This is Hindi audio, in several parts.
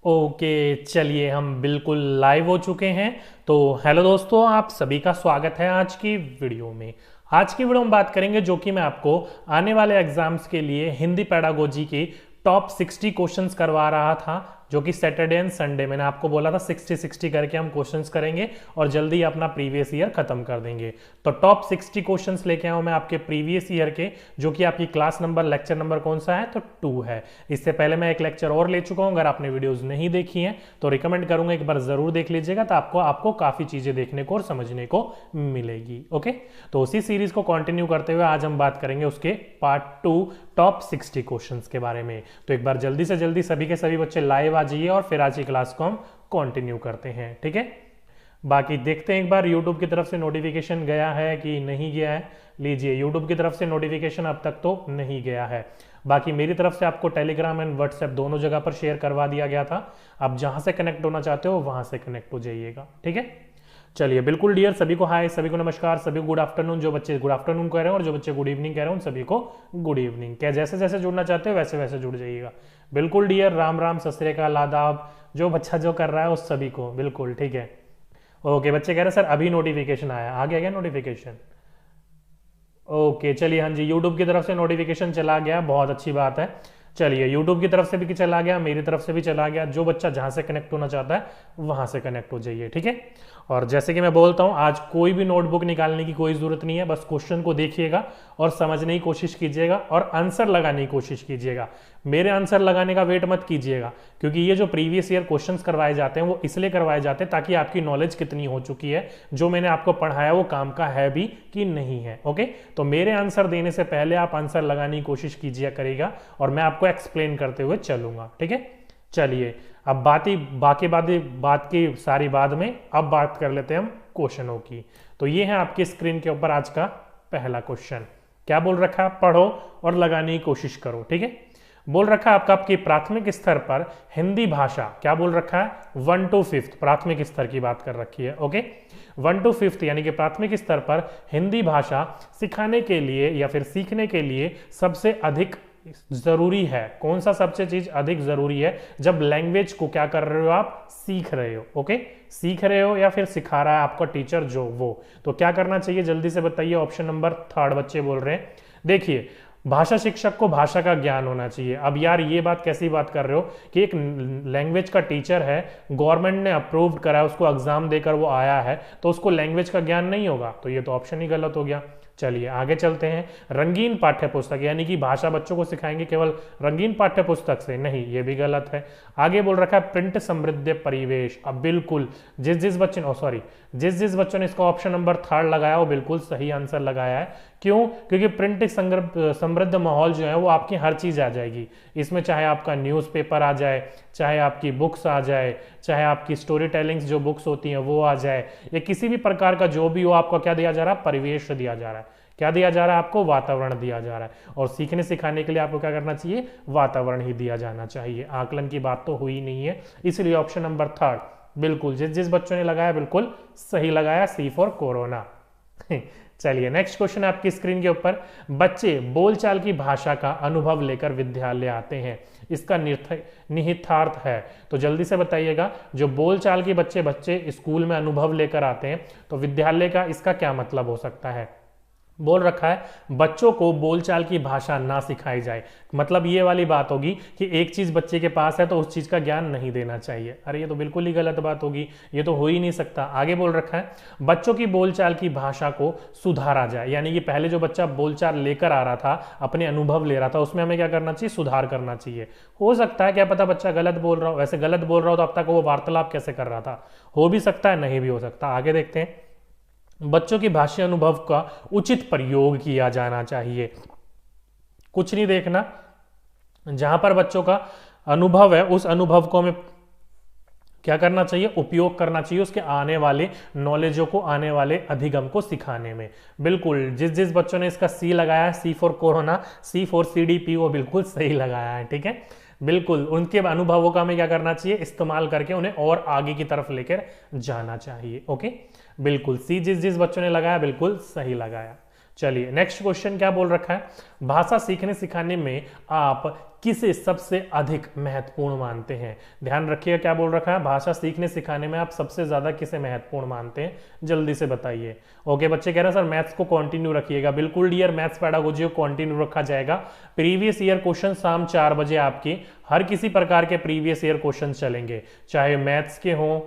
ओके, चलिए हम बिल्कुल लाइव हो चुके हैं। तो हेलो दोस्तों, आप सभी का स्वागत है आज की वीडियो में। आज की वीडियो में बात करेंगे जो कि मैं आपको आने वाले एग्जाम्स के लिए हिंदी पैडागोजी की टॉप 60 क्वेश्चंस करवा रहा था, जो कि सैटरडे एंड संडे मैंने आपको बोला था 60-60 करके हम क्वेश्चंस करेंगे और जल्दी अपना प्रीवियस ईयर खत्म कर देंगे। तो टॉप 60 क्वेश्चंस लेके आया हूं मैं आपके प्रीवियस ईयर के, जो कि आपकी क्लास नंबर लेक्चर नंबर कौन सा है, तो 2 है। इससे पहले मैं एक लेक्चर और ले चुका हूं, अगर आपने वीडियोस नहीं देखी हैं तो रिकमेंड करूंगा एक बार जरूर देख लीजिएगा, तो आपको काफी चीजें देखने को और समझने को मिलेगी। ओके, तो उसी सीरीज को कंटिन्यू करते हुए आज हम बात करेंगे उसके पार्ट 2 टॉप 60 क्वेश्चंस के बारे में। तो एक बार जल्दी से जल्दी सभी के सभी बच्चे लाइव आ जाइए और फिर आज की क्लास को हम कंटिन्यू करते हैं। ठीक है, बाकी देखते हैं एक बार यूट्यूब की तरफ से नोटिफिकेशन गया है कि नहीं गया है। लीजिए, यूट्यूब की तरफ से नोटिफिकेशन अब तक तो नहीं गया है। बाकी मेरी तरफ से आपको टेलीग्राम एंड व्हाट्सएप दोनों जगह पर शेयर करवा दिया गया था। आप जहां से कनेक्ट होना चाहते हो वहां से कनेक्ट हो जाइएगा। ठीक है, चलिए बिल्कुल डियर, सभी को हाय, सभी को नमस्कार, सभी को गुड आफ्टरनून। जो बच्चे गुड आफ्टरनून कह रहे हैं और जो बच्चे गुड इवनिंग कह रहे हैं उन सभी को गुड इवनिंग। क्या जैसे जैसे जुड़ना चाहते हो वैसे वैसे जुड़ जाइएगा। बिल्कुल डियर, राम राम, सत श्री अकाल, आदाब। जो बच्चा जो कर रहा है उस सभी को बिल्कुल ठीक है। ओके, बच्चे कह रहे हैं सर अभी नोटिफिकेशन आया, आ गया क्या नोटिफिकेशन? ओके चलिए, हाँ जी, यूट्यूब की तरफ से नोटिफिकेशन चला गया, बहुत अच्छी बात है। चलिए, यूट्यूब की तरफ से भी चला गया, मेरी तरफ से भी चला गया। जो बच्चा जहां से कनेक्ट होना चाहता है वहां से कनेक्ट हो जाइए। ठीक है, और जैसे कि मैं बोलता हूं, आज कोई भी नोटबुक निकालने की कोई जरूरत नहीं है, बस क्वेश्चन को देखिएगा और समझने की कोशिश कीजिएगा और आंसर लगाने की कोशिश कीजिएगा। मेरे आंसर लगाने का वेट मत कीजिएगा, क्योंकि ये जो प्रीवियस ईयर क्वेश्चंस करवाए जाते हैं वो इसलिए करवाए जाते हैं ताकि आपकी नॉलेज कितनी हो चुकी है, जो मैंने आपको पढ़ाया वो काम का है भी कि नहीं है। ओके, तो मेरे आंसर देने से पहले आप आंसर लगाने की कोशिश कीजिए करेगा और मैं आपको एक्सप्लेन करते हुए चलूंगा। ठीक है, चलिए अब बात की सारी बाद में, अब बात कर लेते हैं हम क्वेश्चनों की। तो ये है आपकी स्क्रीन के ऊपर आज का पहला क्वेश्चन। क्या बोल रखा है? पढ़ो और लगाने की कोशिश करो। ठीक है, बोल रखा है आपकी प्राथमिक स्तर पर हिंदी भाषा, क्या बोल रखा है? 1 to 5 प्राथमिक स्तर की बात कर रखी है। ओके, 1 to 5 यानी कि प्राथमिक स्तर पर हिंदी भाषा सिखाने के लिए या फिर सीखने के लिए सबसे अधिक जरूरी है। कौन सा सबसे चीज अधिक जरूरी है जब लैंग्वेज को क्या कर रहे हो, आप सीख रहे हो। ओके, सीख रहे हो या फिर सिखा रहा है आपका टीचर जो, वो तो क्या करना चाहिए जल्दी से बताइए। ऑप्शन नंबर 3 बच्चे बोल रहे हैं। देखिए, भाषा शिक्षक को भाषा का ज्ञान होना चाहिए। अब यार ये बात कैसी बात कर रहे हो कि एक लैंग्वेज का टीचर है, गवर्नमेंट ने अप्रूव्ड करा है, उसको एग्जाम देकर वो आया है, तो उसको लैंग्वेज का ज्ञान नहीं होगा? तो ये तो ऑप्शन ही गलत हो गया। चलिए आगे चलते हैं। रंगीन पाठ्य पुस्तक, यानी कि भाषा बच्चों को सिखाएंगे केवल रंगीन पाठ्य पुस्तक से, नहीं, ये भी गलत है। आगे बोल रखा है प्रिंट समृद्ध परिवेश। अब बिल्कुल जिस जिस बच्चों ने इसका ऑप्शन नंबर 3 लगाया वो बिल्कुल सही आंसर लगाया है। क्यों? क्योंकि प्रिंट समृद्ध माहौल जो है वो आपकी हर चीज आ जाएगी इसमें, चाहे आपका न्यूज़पेपर आ जाए, चाहे आपकी बुक्स आ जाए, चाहे आपकी स्टोरी टेलिंग्स जो बुक्स होती हैं वो आ जाए, या किसी भी प्रकार का जो भी हो, आपको क्या दिया जा रहा है? परिवेश दिया जा रहा है। क्या दिया जा रहा है? आपको वातावरण दिया जा रहा है। और सीखने सिखाने के लिए आपको क्या करना चाहिए? वातावरण ही दिया जाना चाहिए। आकलन की बात तो हुई नहीं है, इसलिए ऑप्शन नंबर 3 बिल्कुल जिस बच्चों ने लगाया बिल्कुल सही लगाया, सी फॉर कोरोना। चलिए नेक्स्ट क्वेश्चन आपकी स्क्रीन के ऊपर। बच्चे बोलचाल की भाषा का अनुभव लेकर विद्यालय आते हैं, इसका निहितार्थ है। तो जल्दी से बताइएगा, जो बोलचाल के बच्चे स्कूल में अनुभव लेकर आते हैं तो विद्यालय का इसका क्या मतलब हो सकता है? बोल रखा है बच्चों को बोलचाल की भाषा ना सिखाई जाए, मतलब ये वाली बात होगी कि एक चीज बच्चे के पास है तो उस चीज का ज्ञान नहीं देना चाहिए। अरे ये तो बिल्कुल ही गलत बात होगी, ये तो हो ही नहीं सकता। आगे बोल रखा है बच्चों की बोलचाल की भाषा को सुधारा जाए, यानी कि पहले जो बच्चा बोलचाल लेकर आ रहा था, अपने अनुभव ले रहा था, उसमें हमें क्या करना चाहिए? सुधार करना चाहिए। हो सकता है, क्या पता बच्चा गलत बोल रहा हो, वैसे गलत बोल रहा हो तो अब तक वो वार्तालाप कैसे कर रहा था? हो भी सकता है, नहीं भी हो सकता। आगे देखते हैं। बच्चों की भाषा अनुभव का उचित प्रयोग किया जाना चाहिए। कुछ नहीं देखना, जहां पर बच्चों का अनुभव है उस अनुभव को हमें क्या करना चाहिए? उपयोग करना चाहिए उसके आने वाले नॉलेजों को, आने वाले अधिगम को सिखाने में। बिल्कुल जिस बच्चों ने इसका सी लगाया है, C for corona, C for CDP, वो बिल्कुल सही लगाया है। ठीक है, बिल्कुल उनके अनुभवों का हमें क्या करना चाहिए? इस्तेमाल करके उन्हें और आगे की तरफ लेकर जाना चाहिए। ओके, बिल्कुल सी जिस बच्चों ने लगाया बिल्कुल सही लगाया। चलिए नेक्स्ट क्वेश्चन क्या बोल रखा है, भाषा सीखने सिखाने में आप किसे सबसे अधिक महत्वपूर्ण मानते हैं। ध्यान रखिएगा क्या बोल रखा है, भाषा सीखने सिखाने में आप सबसे ज्यादा किसे महत्वपूर्ण मानते हैं, जल्दी से बताइए। ओके बच्चे कह रहे हैं सर मैथ्स को कंटिन्यू रखिएगा, बिल्कुल डियर, मैथ्स पेडागोजी को कंटिन्यू रखा जाएगा। प्रीवियस ईयर क्वेश्चन शाम 4 बजे आपके हर किसी प्रकार के प्रीवियस ईयर क्वेश्चन चलेंगे, चाहे मैथ्स के हों,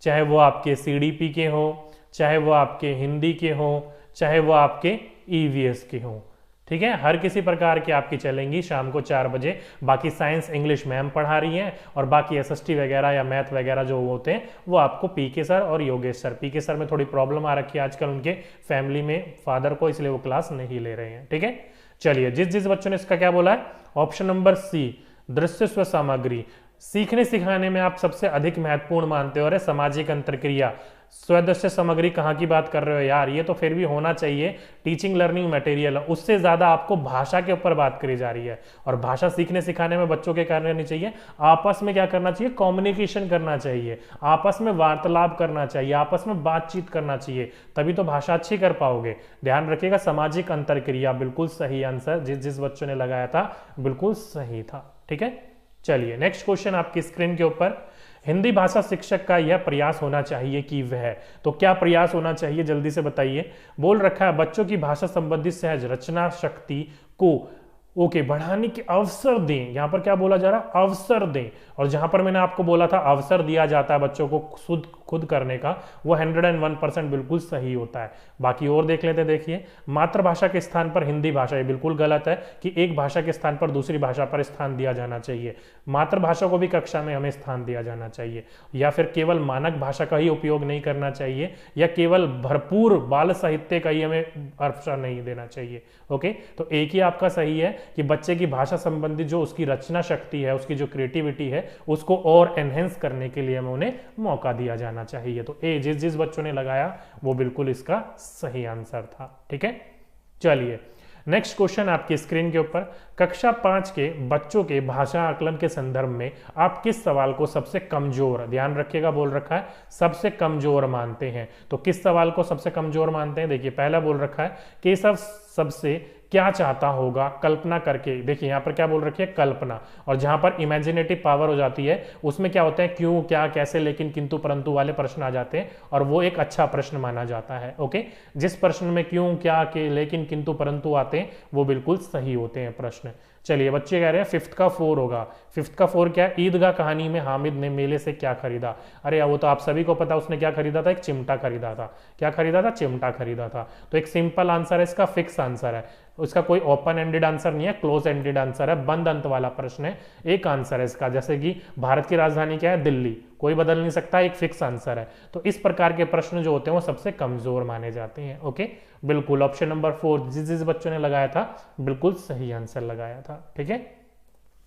चाहे वो आपके CDP के हों, चाहे वो आपके हिंदी के हों, चाहे वो आपके EVS के हों। ठीक है, हर किसी प्रकार की आपकी चलेंगी शाम को 4 बजे। बाकी साइंस इंग्लिश मैम पढ़ा रही हैं और बाकी SST वगैरह या मैथ वगैरह जो होते हैं वो आपको PK सर और योगेश सर। PK सर में थोड़ी प्रॉब्लम आ रखी है आजकल उनके फैमिली में फादर को, इसलिए वो क्लास नहीं ले रहे हैं। ठीक है, चलिए जिस जिस बच्चों ने इसका क्या बोला है, ऑप्शन नंबर C दृश्य स्व सामग्री सीखने सिखाने में आप सबसे अधिक महत्वपूर्ण मानते हो। अरे सामाजिक अंतरक्रिया, स्वदृश्य सामग्री कहाँ की बात कर रहे हो यार, ये तो फिर भी होना चाहिए टीचिंग लर्निंग मटेरियल, उससे ज्यादा आपको भाषा के ऊपर बात करी जा रही है। और भाषा सीखने सिखाने में बच्चों के कार्य करनी चाहिए, आपस में क्या करना चाहिए, कम्युनिकेशन करना चाहिए, आपस में वार्तालाप करना चाहिए, आपस में बातचीत करना चाहिए, तभी तो भाषा अच्छी कर पाओगे। ध्यान रखिएगा सामाजिक अंतरक्रिया बिल्कुल सही आंसर, जिस जिस बच्चों ने लगाया था बिल्कुल सही था। ठीक है, चलिए नेक्स्ट क्वेश्चन आपकी स्क्रीन के ऊपर, हिंदी भाषा शिक्षक का यह प्रयास होना चाहिए कि वह, तो क्या प्रयास होना चाहिए जल्दी से बताइए। बोल रखा है बच्चों की भाषा संबंधी सहज रचना शक्ति को बढ़ाने के अवसर दें। यहां पर क्या बोला जा रहा है, अवसर दें। और जहां पर मैंने आपको बोला था अवसर दिया जाता है बच्चों को खुद करने का, वो 101% बिल्कुल सही होता है। बाकी और देख लेते, देखिए मातृभाषा के स्थान पर हिंदी भाषा, ये बिल्कुल गलत है कि एक भाषा के स्थान पर दूसरी भाषा पर स्थान दिया जाना चाहिए। मातृभाषा को भी कक्षा में हमें स्थान दिया जाना चाहिए, या फिर केवल मानक भाषा का ही उपयोग नहीं करना चाहिए, या केवल भरपूर बाल साहित्य का ही हमें अवसर नहीं देना चाहिए। ओके, तो एक ही आपका सही है कि बच्चे की भाषा संबंधी जो उसकी रचना शक्ति है, उसकी जो क्रिएटिविटी है, उसको और एनहेंस करने के लिए हमें उन्हें मौका दिया जाना चाहिए। तो ए जिस जिस बच्चों ने लगाया वो बिल्कुल इसका सही आंसर था। ठीक है, चलिए नेक्स्ट क्वेश्चन आपकी स्क्रीन के ऊपर, कक्षा 5 के बच्चों के भाषा आकलन के संदर्भ में आप किस सवाल को सबसे कमजोर, ध्यान रखिएगा बोल रखा है सबसे कमजोर मानते हैं। तो किस सवाल को सबसे कमजोर मानते हैं, देखिए पहला बोल रखा है कि सब सबसे क्या चाहता होगा कल्पना करके। देखिए यहाँ पर क्या बोल रखी है, कल्पना, और जहां पर इमेजिनेटिव पावर हो जाती है उसमें क्या होता है, क्यों क्या कैसे लेकिन किंतु परंतु वाले प्रश्न आ जाते हैं, और वो एक अच्छा प्रश्न माना जाता है। ओके, जिस प्रश्न में क्यों क्या के लेकिन किंतु परंतु आते हैं वो बिल्कुल सही होते हैं प्रश्न। चलिए बच्चे कह रहे हैं 5th का 4 होगा। 5th का 4 क्या है, ईदगाह कहानी में हामिद ने मेले से क्या खरीदा। अरे वो तो आप सभी को पता, उसने क्या खरीदा था, एक चिमटा खरीदा था। क्या खरीदा था, चिमटा खरीदा था। तो एक सिंपल आंसर है इसका, फिक्स आंसर है, उसका कोई ओपन एंडेड आंसर नहीं है, क्लोज एंडेड आंसर है, बंद अंत वाला प्रश्न है। एक आंसर है इसका, जैसे कि भारत की राजधानी क्या है, दिल्ली, कोई बदल नहीं सकता, एक फिक्स आंसर है। तो इस प्रकार के प्रश्न जो होते हैं वो सबसे कमजोर माने जाते हैं। ओके, बिल्कुल ऑप्शन नंबर 4 जिस जिस बच्चों ने लगाया था बिल्कुल सही आंसर लगाया था। ठीक है,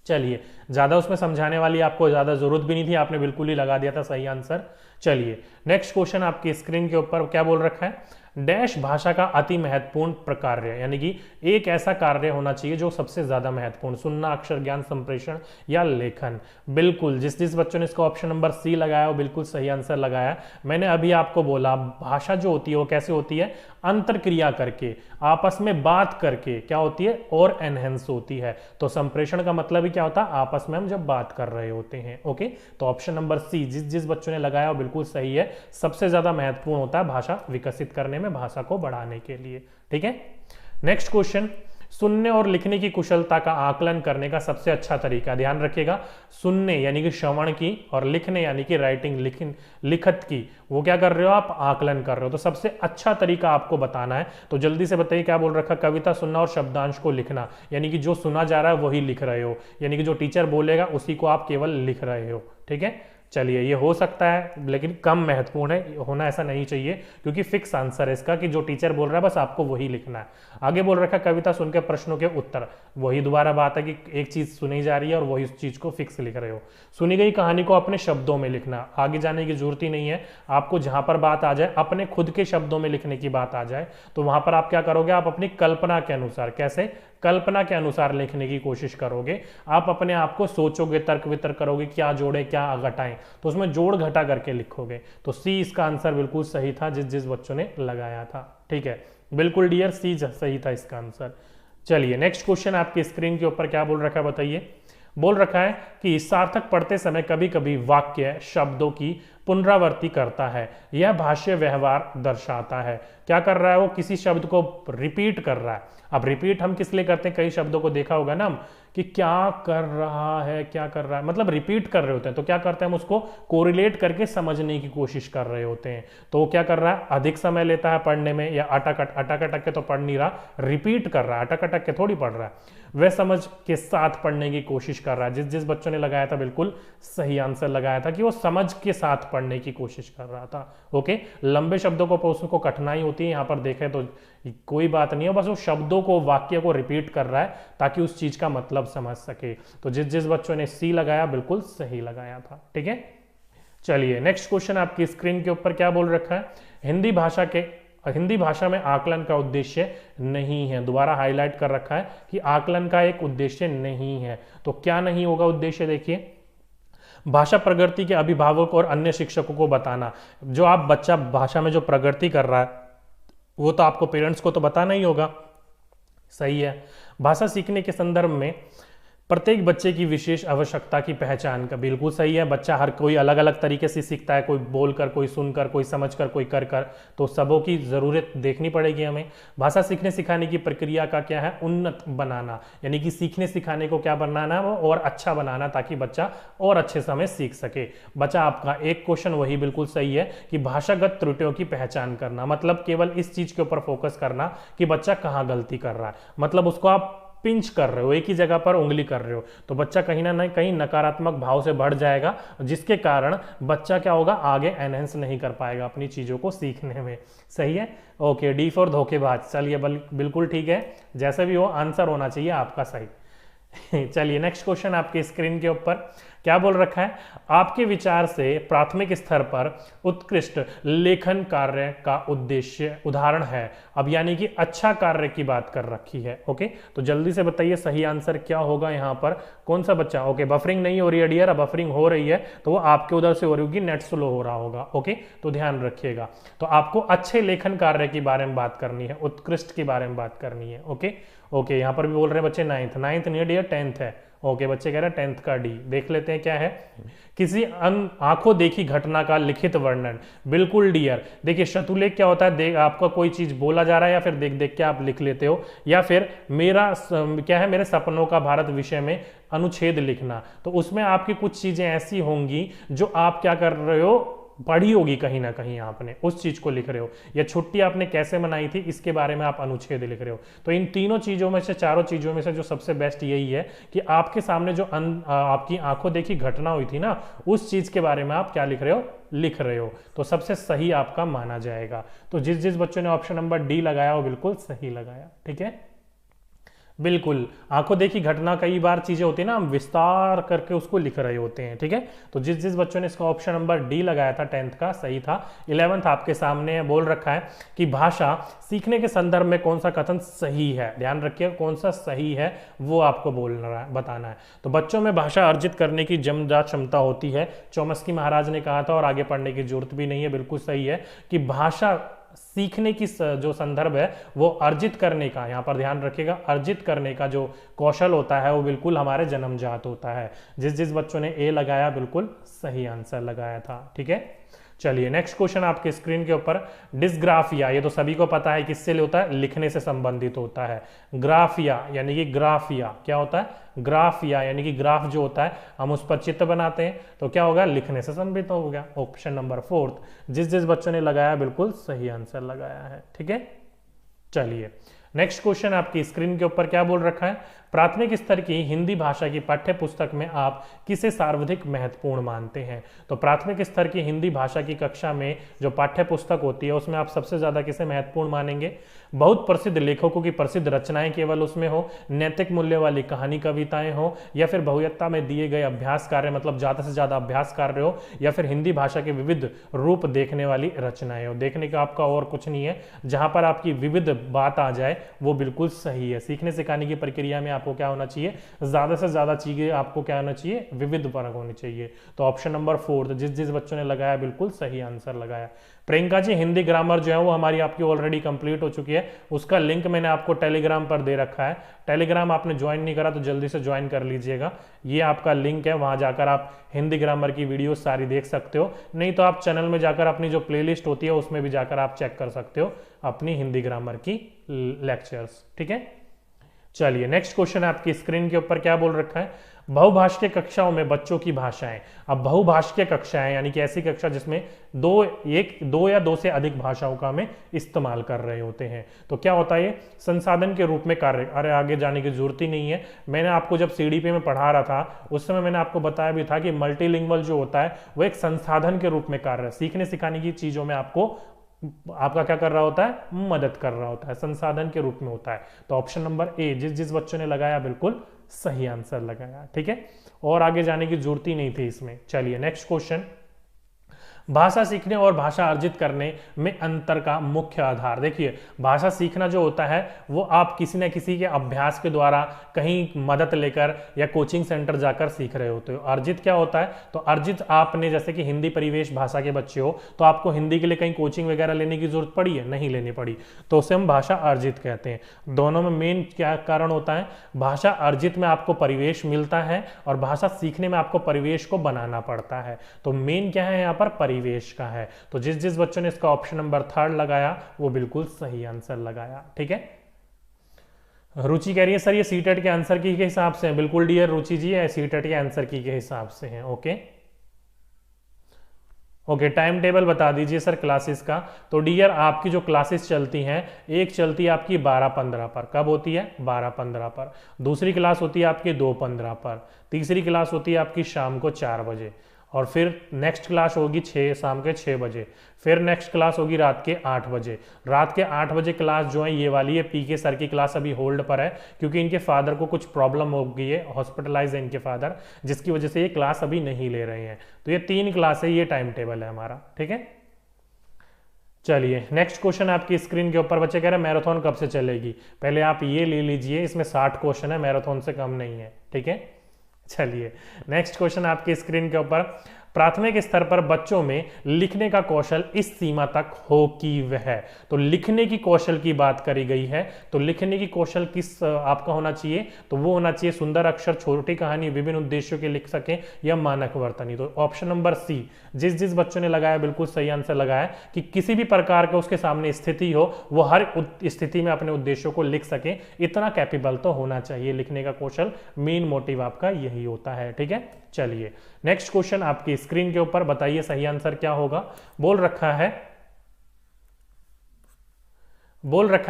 चलिए ज्यादा उसमें समझाने वाली आपको ज्यादा जरूरत भी नहीं थी, आपने बिल्कुल ही लगा दिया था सही आंसर। चलिए नेक्स्ट क्वेश्चन आपकी स्क्रीन के ऊपर क्या बोल रखा है, डैश भाषा का अति महत्वपूर्ण प्रकार्य, यानी कि एक ऐसा कार्य होना चाहिए जो सबसे ज्यादा महत्वपूर्ण, सुनना, अक्षर ज्ञान, संप्रेषण या लेखन। बिल्कुल जिस जिस बच्चों ने इसका ऑप्शन नंबर C लगाया वो बिल्कुल सही आंसर लगाया। मैंने अभी आपको बोला भाषा जो होती है वो कैसे होती है, अंतरक्रिया करके, आपस में बात करके क्या होती है, और एनहेंस होती है। तो संप्रेषण का मतलब ही क्या होता है, आपस में हम जब बात कर रहे होते हैं। ओके, तो ऑप्शन नंबर C जिस जिस बच्चों ने लगाया वो बिल्कुल सही है, सबसे ज्यादा महत्वपूर्ण होता है भाषा विकसित करने में, भाषा को बढ़ाने के लिए। ठीक है, नेक्स्ट क्वेश्चन, सुनने और लिखने की कुशलता का आकलन करने का सबसे अच्छा तरीका, ध्यान रखिएगा सुनने यानी कि श्रवण की, और लिखने यानी कि राइटिंग लिखत की, वो क्या कर रहे हो आप, आकलन कर रहे हो। तो सबसे अच्छा तरीका आपको बताना है, तो जल्दी से बताइए क्या बोल रखा, कविता सुनना और शब्दांश को लिखना, यानी कि जो सुना जा रहा है वही लिख रहे हो, यानी कि जो टीचर बोलेगा उसी को आप केवल लिख रहे हो। ठीक है, चलिए ये हो सकता है लेकिन कम महत्वपूर्ण है, होना ऐसा नहीं चाहिए, क्योंकि फिक्स आंसर है इसका कि जो टीचर बोल रहा है बस आपको वही लिखना है। आगे बोल रखा कविता सुनकर प्रश्नों के उत्तर, वही दोबारा बात है कि एक चीज सुनी जा रही है और वही उस चीज को फिक्स लिख रहे हो। सुनी गई कहानी को अपने शब्दों में लिखना, आगे जाने की जरूरत ही नहीं है आपको, जहां पर बात आ जाए अपने खुद के शब्दों में लिखने की बात आ जाए तो वहां पर आप क्या करोगे, आप अपनी कल्पना के अनुसार, कैसे, कल्पना के अनुसार लिखने की कोशिश करोगे। आप अपने आप को सोचोगे, तर्क वितर्क करोगे, क्या जोड़े क्या घटाएं, तो उसमें जोड़ घटा करके लिखोगे। तो C इसका आंसर बिल्कुल सही था जिस जिस बच्चों ने लगाया था। ठीक है, बिल्कुल डियर, सी सही था इसका आंसर। चलिए नेक्स्ट क्वेश्चन आपकी स्क्रीन के ऊपर क्या बोल रखा है बताइए। बोल रखा है कि सार्थक पढ़ते समय कभी कभी वाक्य शब्दों की पुनरावृत्ति करता है, यह भाष्य व्यवहार दर्शाता है। क्या कर रहा है वो, किसी शब्द को रिपीट कर रहा है। अब रिपीट हम किस लिए करते हैं, कई शब्दों को देखा होगा ना हम कि क्या कर रहा है, क्या कर रहा है, मतलब रिपीट कर रहे होते हैं। तो क्या करते हैं हम उसको कोरिलेट करके समझने की कोशिश कर रहे होते हैं। तो वो क्या कर रहा है, अधिक समय लेता है पढ़ने में, या अटक अटक के तो पढ़ नहीं रहा, रिपीट कर रहा है, अटक अटक के थोड़ी पढ़ रहा है, वह समझ के साथ पढ़ने की कोशिश कर रहा है। जिस जिस बच्चों ने लगाया था बिल्कुल सही आंसर लगाया था कि वो समझ के साथ पढ़ने की कोशिश कर रहा था। ओके, लंबे शब्दों को उसको कठिनाई होती है, यहाँ पर देखें तो कोई बात नहीं है, बस वो शब्दों को वाक्य को रिपीट कर रहा है ताकि उस चीज का मतलब समझ सके। तो जिस जिस बच्चों ने सी लगाया बिल्कुल सही लगाया था। ठीक है, चलिए नेक्स्ट क्वेश्चन आपकी स्क्रीन के ऊपर क्या बोल रखा है, हिंदी भाषा में आकलन का उद्देश्य नहीं है। दोबारा हाईलाइट कर रखा है कि आकलन का एक उद्देश्य नहीं है। तो क्या नहीं होगा उद्देश्य, देखिए, भाषा प्रगति के अभिभावक और अन्य शिक्षकों को बताना। जो आप बच्चा भाषा में जो प्रगति कर रहा है वो तो आपको पेरेंट्स को तो बताना ही होगा, सही है। भाषा सीखने के संदर्भ में प्रत्येक बच्चे की विशेष आवश्यकता की पहचान का, बिल्कुल सही है। बच्चा हर कोई अलग अलग तरीके से सीखता है, कोई बोलकर, कोई सुनकर, कोई समझकर, कोई कर कर, तो सबों की जरूरत देखनी पड़ेगी हमें। भाषा सीखने सिखाने की प्रक्रिया का क्या है, उन्नत बनाना, यानी कि सीखने सिखाने को क्या बनाना वो और अच्छा बनाना ताकि बच्चा और अच्छे समय सीख सके। बच्चा आपका एक क्वेश्चन वही बिल्कुल सही है कि भाषागत त्रुटियों की पहचान करना, मतलब केवल इस चीज के ऊपर फोकस करना कि बच्चा कहाँ गलती कर रहा है, मतलब उसको आप पिंच कर रहे हो, एक ही जगह पर उंगली कर रहे हो, तो बच्चा कहीं ना कहीं नकारात्मक भाव से बढ़ जाएगा, जिसके कारण बच्चा क्या होगा, आगे एनहेंस नहीं कर पाएगा अपनी चीजों को सीखने में। सही है, ओके, डी फॉर धोखेबाज। चलिए बिल्कुल ठीक है, जैसे भी हो आंसर होना चाहिए आपका सही। चलिए नेक्स्ट क्वेश्चन आपके स्क्रीन के ऊपर क्या बोल रखा है, आपके विचार से प्राथमिक स्तर पर उत्कृष्ट लेखन कार्य का उद्देश्य उदाहरण है। अब यानी कि अच्छा कार्य की बात कर रखी है। ओके, तो जल्दी से बताइए सही आंसर क्या होगा यहाँ पर, कौन सा बच्चा। ओके, बफरिंग नहीं हो रही है डियर, अब बफरिंग हो रही है तो वो आपके उधर से हो रही होगी, नेट स्लो हो रहा होगा। ओके, तो ध्यान रखिएगा। तो आपको अच्छे लेखन कार्य के बारे में बात करनी है, उत्कृष्ट के बारे में बात करनी है। ओके ओके, यहाँ पर भी बोल रहे हैं बच्चे नाइन्थ नहीं है डियर, 10th है। ओके, बच्चे कह रहे हैं 10th का डी। देख लेते हैं क्या है, किसी आंखों देखी घटना का लिखित वर्णन। बिल्कुल डियर, देखिए शतुलेख क्या होता है, देख आपका कोई चीज बोला जा रहा है या फिर देख देख के आप लिख लेते हो, या फिर मेरा क्या है, मेरे सपनों का भारत विषय में अनुच्छेद लिखना। तो उसमें आपकी कुछ चीजें ऐसी होंगी जो आप क्या कर रहे हो, पढ़ी होगी कहीं ना कहीं, आपने उस चीज को लिख रहे हो, या छुट्टी आपने कैसे मनाई थी इसके बारे में आप अनुच्छेद लिख रहे हो। तो इन तीनों चीजों में से, चारों चीजों में से जो सबसे बेस्ट यही है कि आपके सामने जो आपकी आंखों देखी घटना हुई थी ना, उस चीज के बारे में आप क्या लिख रहे हो, तो सबसे सही आपका माना जाएगा। तो जिस जिस बच्चों ने ऑप्शन नंबर डी लगाया वो बिल्कुल सही लगाया। ठीक है, बिल्कुल, आंखों देखी घटना कई बार चीजें होती है ना, हम विस्तार करके उसको लिख रहे होते हैं। ठीक है, तो जिस जिस बच्चों ने इसका ऑप्शन नंबर डी लगाया था 10th का सही था। 11th आपके सामने बोल रखा है कि भाषा सीखने के संदर्भ में कौन सा कथन सही है। ध्यान रखिए कौन सा सही है वो आपको बताना है। तो बच्चों में भाषा अर्जित करने की जमदार क्षमता होती है, चौमस्की महाराज ने कहा था, और आगे पढ़ने की जरूरत भी नहीं है, बिल्कुल सही है कि भाषा सीखने की जो संदर्भ है वो अर्जित करने का, यहां पर ध्यान रखिएगा, अर्जित करने का जो कौशल होता है वो बिल्कुल हमारे जन्मजात होता है। जिस जिस बच्चों ने ए लगाया बिल्कुल सही आंसर लगाया था। ठीक है, चलिए नेक्स्ट क्वेश्चन आपके स्क्रीन के ऊपर, डिस्ग्राफिया, ये तो सभी को पता है किससे होता है, लिखने से संबंधित होता है। ग्राफिया यानी कि ग्राफिया क्या होता है, ग्राफिया यानी कि ग्राफ जो होता है हम उस पर चित्र बनाते हैं, तो क्या होगा, लिखने से संबंधित हो गया। ऑप्शन नंबर 4 जिस जिस बच्चों ने लगाया बिल्कुल सही आंसर लगाया है। ठीक है, चलिए नेक्स्ट क्वेश्चन आपकी स्क्रीन के ऊपर क्या बोल रखा है, प्राथमिक स्तर की हिंदी भाषा की पाठ्य पुस्तक में आप किसे सर्वाधिक महत्वपूर्ण मानते हैं। तो प्राथमिक स्तर की हिंदी भाषा की कक्षा में जो पाठ्य पुस्तक होती है उसमें आप सबसे ज्यादा किसे महत्वपूर्ण मानेंगे। बहुत प्रसिद्ध लेखकों की प्रसिद्ध रचनाएं केवल उसमें हो, नैतिक मूल्य वाली कहानी कविताएं हो, या फिर बहुयत्ता में दिए गए अभ्यास कार्य, मतलब ज्यादा से ज्यादा अभ्यास कार्य हो, या फिर हिंदी भाषा के विविध रूप देखने वाली रचनाएं हो। देखने का आपका और कुछ नहीं है, जहां पर आपकी विविध बात आ जाए वो बिल्कुल सही है। सीखने सिखाने की प्रक्रिया में आपको क्या होना चाहिए, ज्यादा से ज्यादा चीजें आपको क्या होना चाहिए, विविध परक होनी चाहिए। तो ऑप्शन नंबर 4 जिस जिस बच्चों ने लगाया बिल्कुल सही आंसर लगाया। प्रियंका जी, हिंदी ग्रामर जो है वो हमारी आपकी ऑलरेडी कंप्लीट हो चुकी है, उसका लिंक मैंने आपको टेलीग्राम पर दे रखा है। टेलीग्राम आपने ज्वाइन नहीं करा तो जल्दी से ज्वाइन कर लीजिएगा, ये आपका लिंक है, वहां जाकर आप हिंदी ग्रामर की वीडियो सारी देख सकते हो। नहीं तो आप चैनल में जाकर अपनी जो प्लेलिस्ट होती है उसमें भी जाकर आप चेक कर सकते हो अपनी हिंदी ग्रामर की लेक्चर्स। ठीक है, चलिए नेक्स्ट क्वेश्चन आपकी स्क्रीन के ऊपर क्या बोल रखा है, बहुभाषीय कक्षाओं में बच्चों की भाषाएं। अब बहुभाषीय कक्षाएं यानी कि ऐसी कक्षा जिसमें दो या दो से अधिक भाषाओं का हमें इस्तेमाल कर रहे होते हैं। तो क्या होता है, ये संसाधन के रूप में कार्य, अरे आगे जाने की जरूरत ही नहीं है, मैंने आपको जब सीडीपी में पढ़ा रहा था उस समय मैंने आपको बताया भी था कि मल्टीलिंगुअल जो होता है वो एक संसाधन के रूप में कार्य है, सीखने सिखाने की चीजों में आपका क्या कर रहा होता है, मदद कर रहा होता है, संसाधन के रूप में होता है। तो ऑप्शन नंबर ए जिस जिस बच्चों ने लगाया बिल्कुल सही आंसर लगाया। ठीक है, और आगे जाने की जरूरत ही नहीं थी इसमें। चलिए नेक्स्ट क्वेश्चन, भाषा सीखने और भाषा अर्जित करने में अंतर का मुख्य आधार। देखिए, भाषा सीखना जो होता है वो आप किसी न किसी के अभ्यास के द्वारा कहीं मदद लेकर या कोचिंग सेंटर जाकर सीख रहे होते हो। अर्जित क्या होता है, तो अर्जित आपने जैसे कि हिंदी परिवेश भाषा के बच्चे हो तो आपको हिंदी के लिए कहीं कोचिंग वगैरह लेने की जरूरत पड़ी है, नहीं लेनी पड़ी, तो उसे हम भाषा अर्जित कहते हैं। दोनों में मेन क्या कारण होता है, भाषा अर्जित में आपको परिवेश मिलता है और भाषा सीखने में आपको परिवेश को बनाना पड़ता है। तो मेन क्या है यहाँ पर, परिवेश का है। तो जिस जिस बच्चों ने इसका ऑप्शन नंबर 3 लगाया वो बिल्कुल सही आंसर लगाया। ठीक है, रुचि कह रही है सर ये सीटेट के आंसर की के हिसाब से है, बिल्कुल डियर रुचि जी, है सीटेट के आंसर की के हिसाब से है। ओके ओके, टाइम टेबल बता दीजिए सर क्लासेस का। तो डियर आपकी जो क्लासेस चलती हैं, एक चलती है आपकी 12:15 पर, कब होती है, 12:15 पर। दूसरी क्लास होती है आपकी 2:15 पर। तीसरी क्लास होती है आपकी शाम को 4 बजे। और फिर नेक्स्ट क्लास होगी शाम के 6 बजे। फिर नेक्स्ट क्लास होगी रात के 8 बजे। रात के 8 बजे क्लास जो है ये वाली है, पीके सर की क्लास अभी होल्ड पर है क्योंकि इनके फादर को कुछ प्रॉब्लम हो गई है, हॉस्पिटलाइज है इनके फादर, जिसकी वजह से ये क्लास अभी नहीं ले रहे हैं। तो ये 3 क्लास है, ये टाइम टेबल है हमारा। ठीक है, चलिए नेक्स्ट क्वेश्चन आपकी स्क्रीन के ऊपर, बच्चे कह रहे हैं मैराथन कब से चलेगी। पहले आप ये ले लीजिए, इसमें 60 क्वेश्चन है, मैराथन से कम नहीं है। ठीक है, चलिए नेक्स्ट क्वेश्चन आपकी स्क्रीन के ऊपर, प्राथमिक स्तर पर बच्चों में लिखने का कौशल इस सीमा तक हो कि वह। तो लिखने की कौशल की बात करी गई है, तो लिखने की कौशल किस आपका होना चाहिए, तो वो होना चाहिए सुंदर अक्षर, छोटी कहानी, विभिन्न उद्देश्यों के लिख सकें या मानक वर्तनी। तो ऑप्शन नंबर सी जिस जिस बच्चों ने लगाया बिल्कुल सही आंसर लगाया कि किसी भी प्रकार का उसके सामने स्थिति हो वो हर स्थिति में अपने उद्देश्यों को लिख सके, इतना कैपेबल तो होना चाहिए। लिखने का कौशल मेन मोटिव आपका यही होता है। ठीक है, चलिए नेक्स्ट क्वेश्चन आपकी स्क्रीन के ऊपर, बताइए सही आंसर क्या होगा। बोल रखा है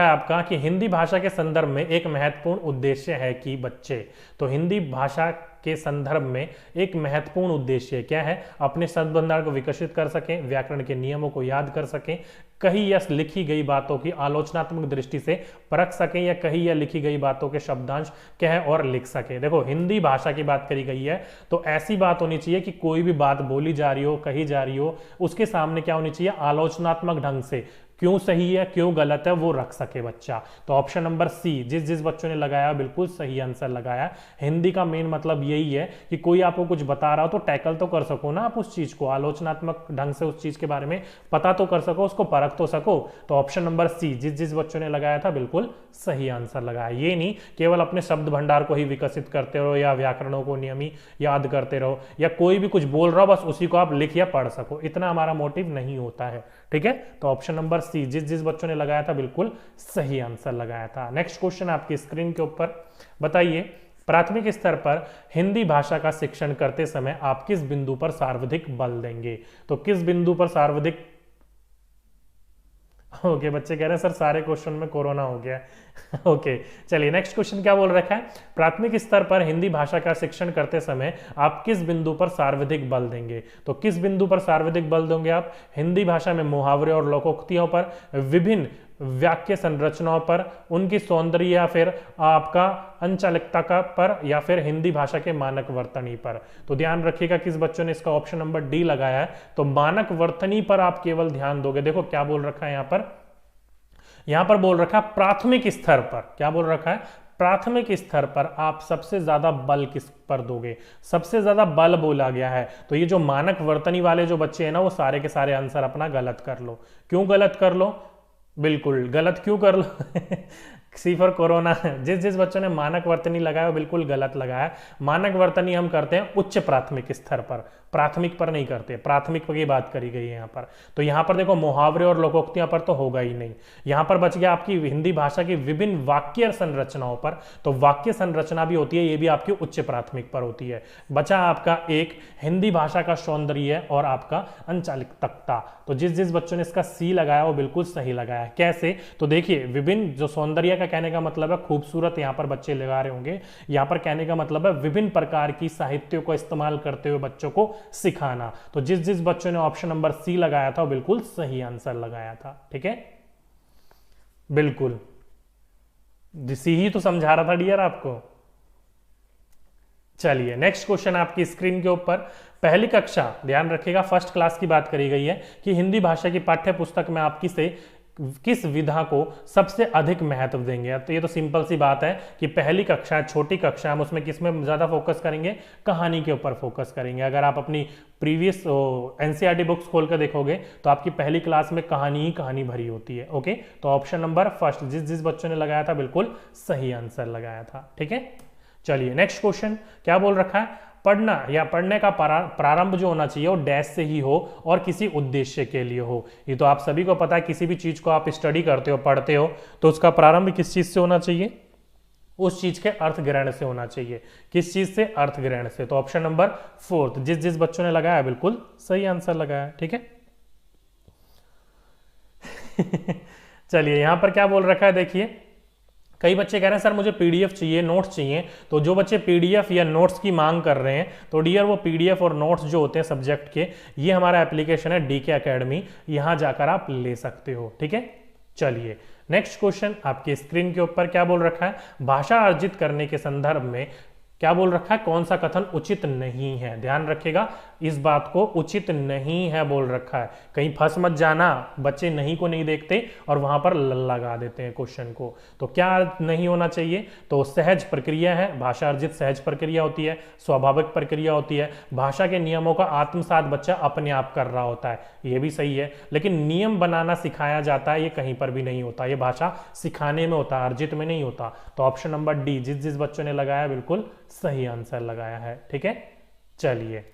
आपका कि हिंदी भाषा के संदर्भ में एक महत्वपूर्ण उद्देश्य है कि बच्चे, तो हिंदी भाषा के संदर्भ में एक महत्वपूर्ण उद्देश्य क्या है, अपने शब्द भंडार को विकसित कर सकें, व्याकरण के नियमों को याद कर सकें, कही या लिखी गई बातों की आलोचनात्मक दृष्टि से परख सकें या कही या लिखी गई बातों के शब्दांश कह और लिख सकें। देखो हिंदी भाषा की बात करी गई है तो ऐसी बात होनी चाहिए कि कोई भी बात बोली जा रही हो, कही जा रही हो, उसके सामने क्या होनी चाहिए, आलोचनात्मक ढंग से क्यों सही है क्यों गलत है वो रख सके बच्चा। तो ऑप्शन नंबर सी जिस जिस बच्चों ने लगाया बिल्कुल सही आंसर लगाया। हिंदी का मेन मतलब यही है कि कोई आपको कुछ बता रहा हो तो टैकल तो कर सको ना आप उस चीज को, आलोचनात्मक ढंग से उस चीज के बारे में पता तो कर सको, उसको परख तो सको। तो ऑप्शन नंबर सी जिस जिस बच्चों ने लगाया था बिल्कुल सही आंसर लगाया। ये नहीं केवल अपने शब्द भंडार को ही विकसित करते रहो या व्याकरणों को नियमित याद करते रहो या कोई भी कुछ बोल रहा हो बस उसी को आप लिख या पढ़ सको, इतना हमारा मोटिव नहीं होता है। ठीक है, तो ऑप्शन नंबर सी जिस जिस बच्चों ने लगाया था बिल्कुल सही आंसर लगाया था। नेक्स्ट क्वेश्चन आपकी स्क्रीन के ऊपर, बताइए प्राथमिक स्तर पर हिंदी भाषा का शिक्षण करते समय आप किस बिंदु पर सर्वाधिक बल देंगे। तो किस बिंदु पर सर्वाधिक ओके बच्चे कह रहे हैं सर सारे क्वेश्चन में कोरोना हो गया ओके चलिए नेक्स्ट क्वेश्चन क्या बोल रखा है, प्राथमिक स्तर पर हिंदी भाषा का शिक्षण करते समय आप किस बिंदु पर सर्वाधिक बल देंगे। तो किस बिंदु पर सर्वाधिक बल देंगे आप, हिंदी भाषा में मुहावरे और लोकोक्तियों पर, विभिन्न वाक्य संरचनाओं पर, उनकी सौंदर्य या फिर आपका अंचालिकता का पर, या फिर हिंदी भाषा के मानक वर्तनी पर। तो ध्यान रखिएगा किस बच्चों ने इसका ऑप्शन नंबर डी लगाया है, तो मानक वर्तनी पर आप केवल ध्यान दोगे। देखो क्या बोल रखा है यहाँ पर, यहां पर बोल रखा है प्राथमिक स्तर पर, क्या बोल रखा है, प्राथमिक स्तर पर आप सबसे ज्यादा बल किस पर दोगे, सबसे ज्यादा बल बोला गया है। तो ये जो मानक वर्तनी वाले जो बच्चे हैं ना, वो सारे के सारे आंसर अपना गलत कर लो। क्यों गलत कर लो, बिल्कुल गलत क्यों कर लो सी फॉर कोरोना। जिस जिस बच्चों ने मानक वर्तनी लगाया वो बिल्कुल गलत लगाया। मानक वर्तनी हम करते हैं उच्च प्राथमिक स्तर पर, प्राथमिक पर नहीं करते, प्राथमिक पर की बात करी गई है यहाँ पर। तो यहाँ पर देखो मुहावरे और लोकोक्तियां पर तो होगा ही नहीं। यहाँ पर बच गया आपकी हिंदी भाषा की विभिन्न वाक्य संरचनाओं पर, तो वाक्य संरचना भी होती है, ये भी आपकी उच्च प्राथमिक पर होती है। बचा आपका एक हिंदी भाषा का सौंदर्य और आपका अंचालिकता। तो जिस जिस बच्चों ने इसका सी लगाया वो बिल्कुल सही लगाया। कैसे, तो देखिए विभिन्न, जो सौंदर्य का कहने का मतलब है खूबसूरत, यहाँ पर बच्चे लगा रहे होंगे, यहाँ पर कहने का मतलब है विभिन्न प्रकार की साहित्यों को इस्तेमाल करते हुए बच्चों को सिखाना। तो जिस जिस बच्चों ने ऑप्शन नंबर सी लगाया था वो बिल्कुल सही आंसर लगाया था। ठीक है, बिल्कुल सी ही तो समझा रहा था डियर आपको। चलिए नेक्स्ट क्वेश्चन आपकी स्क्रीन के ऊपर, पहली कक्षा, ध्यान रखिएगा फर्स्ट क्लास की बात करी गई है कि हिंदी भाषा की पाठ्य पुस्तक में आप किस विधा को सबसे अधिक महत्व देंगे। तो ये तो सिंपल सी बात है कि पहली कक्षा, छोटी कक्षा, हम उसमें किस में ज्यादा फोकस करेंगे, कहानी के ऊपर फोकस करेंगे। अगर आप अपनी प्रीवियस एनसीईआरटी बुक्स खोल कर देखोगे तो आपकी पहली क्लास में कहानी ही कहानी भरी होती है। ओके, तो ऑप्शन नंबर फर्स्ट, जिस जिस बच्चों ने लगाया था बिल्कुल सही आंसर लगाया था। ठीक है, चलिए नेक्स्ट क्वेश्चन क्या बोल रखा है, पढ़ना या पढ़ने का प्रारंभ जो होना चाहिए वो डैश से ही हो और किसी उद्देश्य के लिए हो। ये तो आप सभी को पता है, किसी भी चीज को आप स्टडी करते हो, पढ़ते हो, तो उसका प्रारंभ किस चीज से होना चाहिए, उस चीज के अर्थ ग्रहण से होना चाहिए। किस चीज से, अर्थ ग्रहण से। तो ऑप्शन नंबर फोर्थ, जिस जिस बच्चों ने लगाया बिल्कुल सही आंसर लगाया। ठीक है चलिए यहां पर क्या बोल रखा है, देखिए कई बच्चे कह रहे हैं सर मुझे पीडीएफ चाहिए, नोट्स चाहिए। तो जो बच्चे पीडीएफ या नोट्स की मांग कर रहे हैं तो डियर वो पीडीएफ और नोट्स जो होते हैं सब्जेक्ट के, ये हमारा एप्लीकेशन है डीके एकेडमी, यहां जाकर आप ले सकते हो। ठीक है, चलिए नेक्स्ट क्वेश्चन आपके स्क्रीन के ऊपर क्या बोल रखा है, भाषा अर्जित करने के संदर्भ में क्या बोल रखा है, कौन सा कथन उचित नहीं है। ध्यान रखिएगा इस बात को, उचित नहीं है बोल रखा है, कहीं फंस मत जाना, बच्चे नहीं को नहीं देखते और वहां पर लगा देते हैं क्वेश्चन को। तो क्या नहीं होना चाहिए, तो सहज प्रक्रिया है, भाषा अर्जित सहज प्रक्रिया होती है, स्वाभाविक प्रक्रिया होती है, भाषा के नियमों का आत्मसात बच्चा अपने आप कर रहा होता है, ये भी सही है। लेकिन नियम बनाना सिखाया जाता है, ये कहीं पर भी नहीं होता, ये भाषा सिखाने में होता है, अर्जित में नहीं होता। तो ऑप्शन नंबर डी, जिस जिस बच्चों ने लगाया बिल्कुल सही आंसर लगाया है। ठीक है, चलिए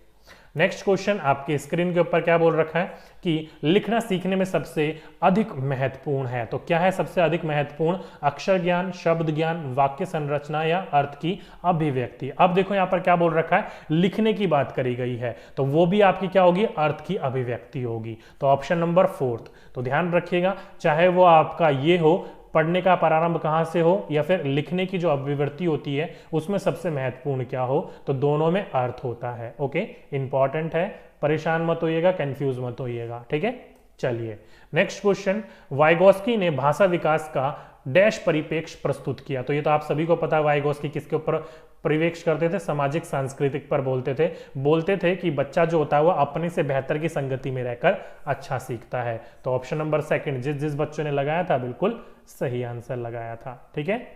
नेक्स्ट क्वेश्चन आपके स्क्रीन के ऊपर क्या बोल रखा है कि लिखना सीखने में सबसे अधिक महत्वपूर्ण है। तो क्या है सबसे अधिक महत्वपूर्ण, अक्षर ज्ञान, शब्द ज्ञान, वाक्य संरचना या अर्थ की अभिव्यक्ति। अब देखो यहां पर क्या बोल रखा है, लिखने की बात करी गई है, तो वो भी आपकी क्या होगी, अर्थ की अभिव्यक्ति होगी। तो ऑप्शन नंबर फोर्थ, तो ध्यान रखिएगा चाहे वो आपका ये हो पढ़ने का प्रारंभ कहां से हो या फिर लिखने की जो अभिव्यक्ति होती है उसमें सबसे महत्वपूर्ण क्या हो, तो दोनों में अर्थ होता है। ओके, इंपॉर्टेंट है, परेशान मत होइएगा, कंफ्यूज मत होइएगा। ठीक है, चलिए नेक्स्ट क्वेश्चन, वाइगोस्की ने भाषा विकास का डैश परिप्रेक्ष्य प्रस्तुत किया। तो ये तो आप सभी को पता है वाइगोस्की किसके ऊपर परिवेक्ष करते थे, सामाजिक सांस्कृतिक पर बोलते थे कि बच्चा जो होता है वो अपने से बेहतर की संगति में रहकर अच्छा सीखता है। तो ऑप्शन नंबर सेकंड, जिस जिस बच्चों ने लगाया था बिल्कुल सही आंसर लगाया था। ठीक है,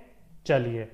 चलिए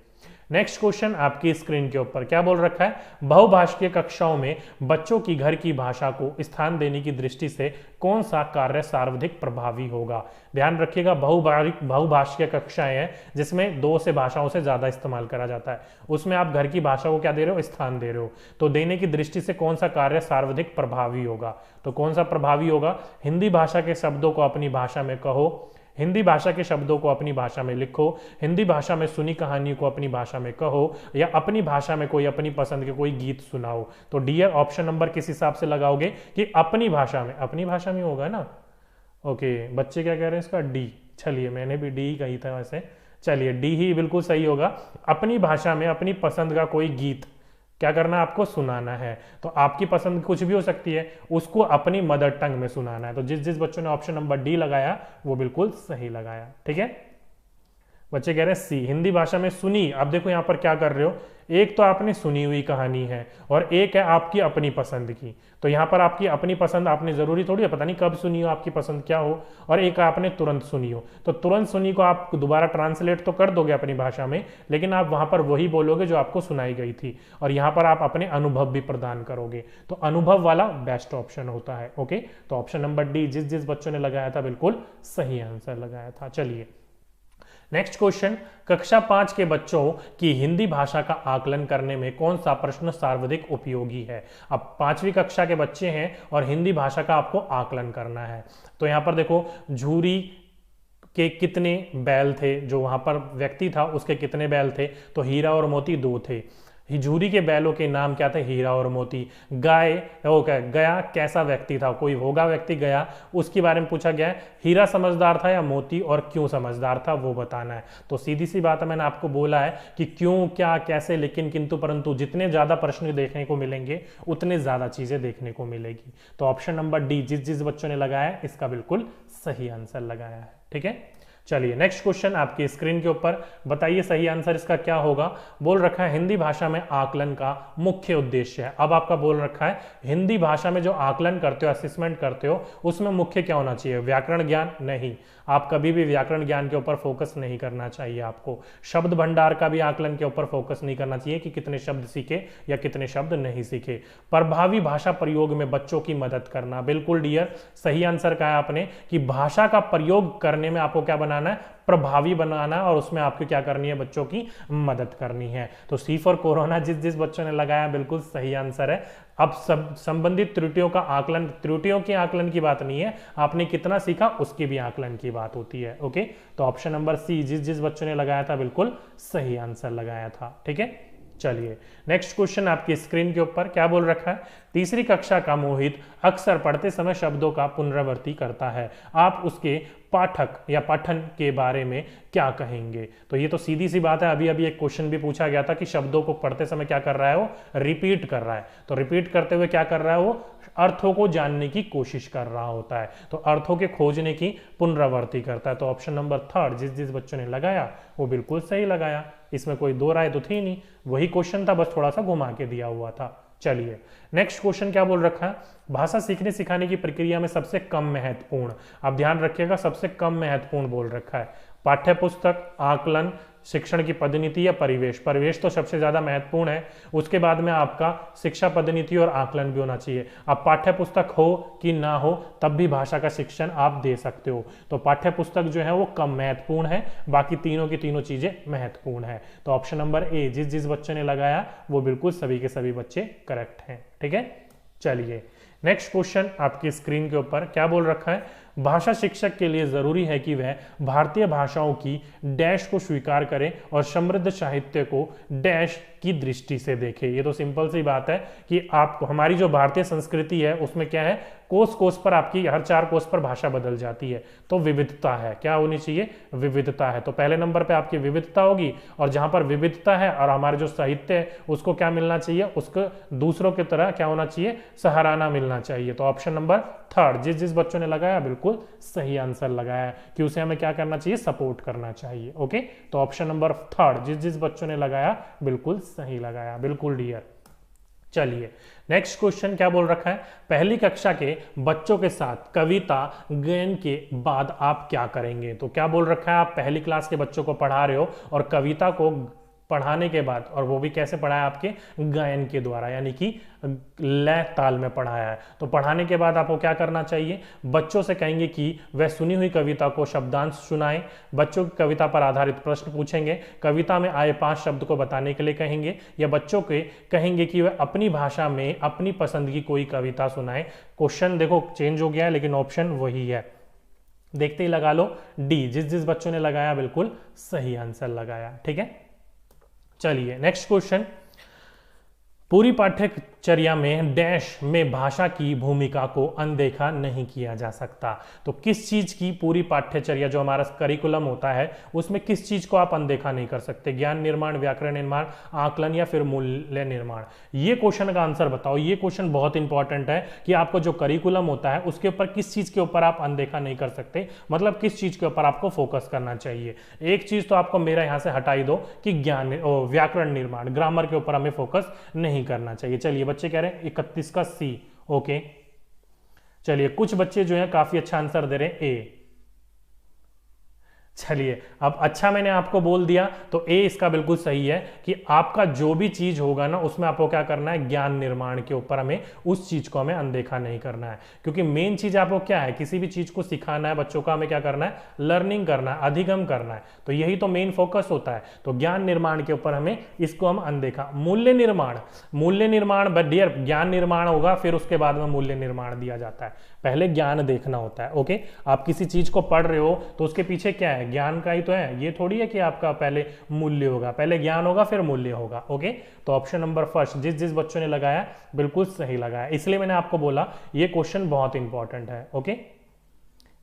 नेक्स्ट क्वेश्चन आपकी स्क्रीन के ऊपर क्या बोल रखा है, बहुभाषीय कक्षाओं में बच्चों की घर की भाषा को स्थान देने की दृष्टि से कौन सा कार्य सर्वाधिक प्रभावी होगा। ध्यान रखिएगा बहुभाषीय कक्षाएं हैं जिसमें 2 से भाषाओं से ज्यादा इस्तेमाल करा जाता है, उसमें आप घर की भाषा को क्या दे रहे हो, स्थान दे रहे हो। तो देने की दृष्टि से कौन सा कार्य सर्वाधिक प्रभावी होगा, तो कौन सा प्रभावी होगा, हिंदी भाषा के शब्दों को अपनी भाषा में कहो, हिंदी भाषा के शब्दों को अपनी भाषा में लिखो, हिंदी भाषा में सुनी कहानियों को अपनी भाषा में कहो, या अपनी भाषा में कोई अपनी पसंद के कोई गीत सुनाओ। तो डियर ऑप्शन नंबर किस हिसाब से लगाओगे कि अपनी भाषा में होगा ना। ओके, बच्चे क्या कह रहे हैं इसका, डी। चलिए मैंने भी डी ही कही था वैसे, चलिए डी ही बिल्कुल सही होगा। अपनी भाषा में अपनी पसंद का कोई गीत क्या करना है, आपको सुनाना है। तो आपकी पसंद कुछ भी हो सकती है, उसको अपनी मदर टंग में सुनाना है। तो जिस जिस बच्चों ने ऑप्शन नंबर डी लगाया वो बिल्कुल सही लगाया। ठीक है, बच्चे कह रहे हैं सी, हिंदी भाषा में सुनी। अब देखो यहाँ पर क्या कर रहे हो, एक तो आपने सुनी हुई कहानी है और एक है आपकी अपनी पसंद की। तो यहाँ पर आपकी अपनी पसंद आपने जरूरी थोड़ी है पता नहीं कब सुनी हो, आपकी पसंद क्या हो, और एक आपने तुरंत सुनी हो। तो तुरंत सुनी को आप दोबारा ट्रांसलेट तो कर दोगे अपनी भाषा में, लेकिन आप वहां पर वही बोलोगे जो आपको सुनाई गई थी, और यहाँ पर आप अपने अनुभव भी प्रदान करोगे। तो अनुभव वाला बेस्ट ऑप्शन होता है। ओके, तो ऑप्शन नंबर डी जिस जिस बच्चों ने लगाया था बिल्कुल सही आंसर लगाया था। चलिए नेक्स्ट क्वेश्चन, कक्षा 5 के बच्चों की हिंदी भाषा का आकलन करने में कौन सा प्रश्न सर्वाधिक उपयोगी है। अब 5वीं कक्षा के बच्चे हैं और हिंदी भाषा का आपको आकलन करना है। तो यहां पर देखो, झूरी के कितने बैल थे, जो वहां पर व्यक्ति था उसके कितने बैल थे, तो हीरा और मोती 2 थे। झूरी के बैलों के नाम क्या थे, हीरा और मोती। गाय वो क्या, गया कैसा व्यक्ति था, कोई होगा व्यक्ति गया, उसके बारे में पूछा गया है। हीरा समझदार था या मोती, और क्यों समझदार था वो बताना है। तो सीधी सी बात है, मैंने आपको बोला है कि क्यों, क्या, कैसे, लेकिन, किंतु, परंतु, जितने ज्यादा प्रश्न देखने को मिलेंगे उतने ज्यादा चीजें देखने को मिलेगी। तो ऑप्शन नंबर डी जिस जिस बच्चों ने लगाया इसका बिल्कुल सही आंसर लगाया है। ठीक है, चलिए नेक्स्ट क्वेश्चन आपकी स्क्रीन के ऊपर, बताइए सही आंसर इसका क्या होगा। बोल रखा है हिंदी भाषा में आकलन का मुख्य उद्देश्य है। अब आपका बोल रखा है हिंदी भाषा में जो आकलन करते हो, असेसमेंट करते हो, उसमें मुख्य क्या होना चाहिए, व्याकरण ज्ञान। नहीं, आप कभी भी व्याकरण ज्ञान के ऊपर फोकस नहीं करना चाहिए आपको। शब्द भंडार का भी आकलन के ऊपर फोकस नहीं करना चाहिए कि कितने शब्द सीखे या कितने शब्द नहीं सीखे। प्रभावी भाषा प्रयोग में बच्चों की मदद करना, बिल्कुल डियर सही आंसर कहा आपने कि भाषा का प्रयोग करने में आपको क्या बनाना है, प्रभावी बनाना, और उसमें आपको क्या करनी है, बच्चों की मदद करनी है। तो सी फॉर कोरोना जिस जिस बच्चों ने लगाया बिल्कुल सही आंसर है। अब सब संबंधित त्रुटियों का आकलन, त्रुटियों के आकलन की बात नहीं है, आपने कितना सीखा उसकी भी आकलन की बात होती है। ओके, तो ऑप्शन नंबर सी जिस जिस बच्चों ने लगाया था बिल्कुल सही आंसर लगाया था। ठीक है, चलिए नेक्स्ट क्वेश्चन आपकी स्क्रीन के ऊपर क्या बोल रखा है, तीसरी कक्षा का मोहित अक्सर पढ़ते समय शब्दों का पुनरावृत्ति करता है, आप उसके पाठक या पठन के बारे में क्या कहेंगे। तो ये तो सीधी सी बात है, अभी अभी एक क्वेश्चन भी पूछा गया था कि शब्दों को पढ़ते समय क्या कर रहा है, वो रिपीट कर रहा है। तो रिपीट करते हुए क्या कर रहा है, वो अर्थों को जानने की कोशिश कर रहा होता है, तो अर्थों के खोजने की पुनरावृत्ति करता है। तो ऑप्शन नंबर थर्ड जिस जिस बच्चों ने लगाया वो बिल्कुल सही लगाया, इसमें कोई दो राय तो थी नहीं, वही क्वेश्चन था, बस थोड़ा सा घुमा के दिया हुआ था। चलिए नेक्स्ट क्वेश्चन क्या बोल रखा है, भाषा सीखने सिखाने की प्रक्रिया में सबसे कम महत्वपूर्ण, आप ध्यान रखिएगा सबसे कम महत्वपूर्ण बोल रखा है, पाठ्य पुस्तक, आकलन, शिक्षण की पद्धति या परिवेश। परिवेश तो सबसे ज्यादा महत्वपूर्ण है, उसके बाद में आपका शिक्षा पद्धति और आकलन भी होना चाहिए। अब पाठ्य पुस्तक हो कि ना हो तब भी भाषा का शिक्षण आप दे सकते हो, तो पाठ्य पुस्तक जो है वो कम महत्वपूर्ण है, बाकी तीनों की तीनों चीजें महत्वपूर्ण है। तो ऑप्शन नंबर ए जिस जिस बच्चे ने लगाया वो बिल्कुल सभी के सभी बच्चे करेक्ट हैं। ठीक है, चलिए नेक्स्ट क्वेश्चन आपकी स्क्रीन के ऊपर क्या बोल रखा है, भाषा शिक्षक के लिए जरूरी है कि वह भारतीय भाषाओं की डैश को स्वीकार करे और समृद्ध साहित्य को डैश की दृष्टि से देखे। ये तो सिंपल सी बात है कि आप, हमारी जो भारतीय संस्कृति है उसमें क्या है, कोस कोस पर आपकी हर 4 कोस पर भाषा बदल जाती है, तो विविधता है, क्या होनी चाहिए, विविधता है। तो पहले नंबर पे आपकी विविधता होगी, और जहां पर विविधता है और हमारे जो साहित्य है उसको क्या मिलना चाहिए, उसको दूसरों की तरह क्या होना चाहिए, सहाराना मिलना चाहिए। तो ऑप्शन नंबर थर्ड जिस जिस बच्चों ने लगाया बिल्कुल सही आंसर लगाया कि उसे हमें क्या करना चाहिए, सपोर्ट करना चाहिए। ओके, तो ऑप्शन नंबर थर्ड जिस जिस बच्चों ने लगाया बिल्कुल सही लगाया, बिल्कुल डियर। चलिए नेक्स्ट क्वेश्चन क्या बोल रखा है, पहली कक्षा के बच्चों के साथ कविता गायन के बाद आप क्या करेंगे। तो क्या बोल रखा है, आप पहली क्लास के बच्चों को पढ़ा रहे हो और कविता को पढ़ाने के बाद, और वो भी कैसे पढ़ाया, आपके गायन के द्वारा, यानी कि लय ताल में पढ़ाया है। तो पढ़ाने के बाद आपको क्या करना चाहिए, बच्चों से कहेंगे कि वह सुनी हुई कविता को शब्दांश सुनाएं, बच्चों की कविता पर आधारित प्रश्न पूछेंगे, कविता में आए 5 शब्द को बताने के लिए कहेंगे, या बच्चों के कहेंगे कि वह अपनी भाषा में अपनी पसंद की कोई कविता सुनाए। क्वेश्चन देखो चेंज हो गया है, लेकिन ऑप्शन वही है, देखते ही लगा लो डी जिस जिस बच्चों ने लगाया बिल्कुल सही आंसर लगाया। ठीक है, चलिए नेक्स्ट क्वेश्चन, पूरी पाठ्य चर्या में डैश में भाषा की भूमिका को अनदेखा नहीं किया जा सकता। तो किस चीज की पूरी पाठ्यचर्या जो हमारा करिकुलम होता है उसमें किस चीज को आप अनदेखा नहीं कर सकते? ज्ञान निर्माण, व्याकरण निर्माण, आकलन या फिर मूल्य निर्माण। ये क्वेश्चन का आंसर बताओ। ये क्वेश्चन बहुत इंपॉर्टेंट है कि आपको जो करिकुलम होता है उसके ऊपर किस चीज के ऊपर आप अनदेखा नहीं कर सकते, मतलब किस चीज के ऊपर आपको फोकस करना चाहिए। एक चीज तो आपको मेरा यहां से हटाई दो कि ज्ञान व्याकरण निर्माण, ग्रामर के ऊपर हमें फोकस नहीं करना चाहिए। चलिए बच्चे कह रहे हैं 31 का सी। ओके, चलिए कुछ बच्चे जो है काफी अच्छा आंसर दे रहे हैं ए। चलिए अब अच्छा मैंने आपको बोल दिया तो ए इसका बिल्कुल सही है कि आपका जो भी चीज होगा ना उसमें आपको क्या करना है, ज्ञान निर्माण के ऊपर हमें उस चीज को हमें अनदेखा नहीं करना है। क्योंकि मेन चीज आपको क्या है, किसी भी चीज को सिखाना है बच्चों का, हमें क्या करना है, लर्निंग करना है, अधिगम करना है। तो यही तो मेन फोकस होता है। तो ज्ञान निर्माण के ऊपर हमें इसको हम अनदेखा। मूल्य निर्माण, मूल्य निर्माण डियर ज्ञान निर्माण होगा फिर उसके बाद में मूल्य निर्माण दिया जाता है। पहले ज्ञान देखना होता है। ओके, आप किसी चीज को पढ़ रहे हो तो उसके पीछे क्या है, ज्ञान का ही तो है। ये थोड़ी है कि आपका पहले मूल्य होगा, पहले ज्ञान होगा फिर मूल्य होगा। ओके, तो ऑप्शन नंबर फर्स्ट जिस जिस बच्चों ने लगाया बिल्कुल सही लगाया। इसलिए मैंने आपको बोला ये क्वेश्चन बहुत इंपॉर्टेंट है। ओके,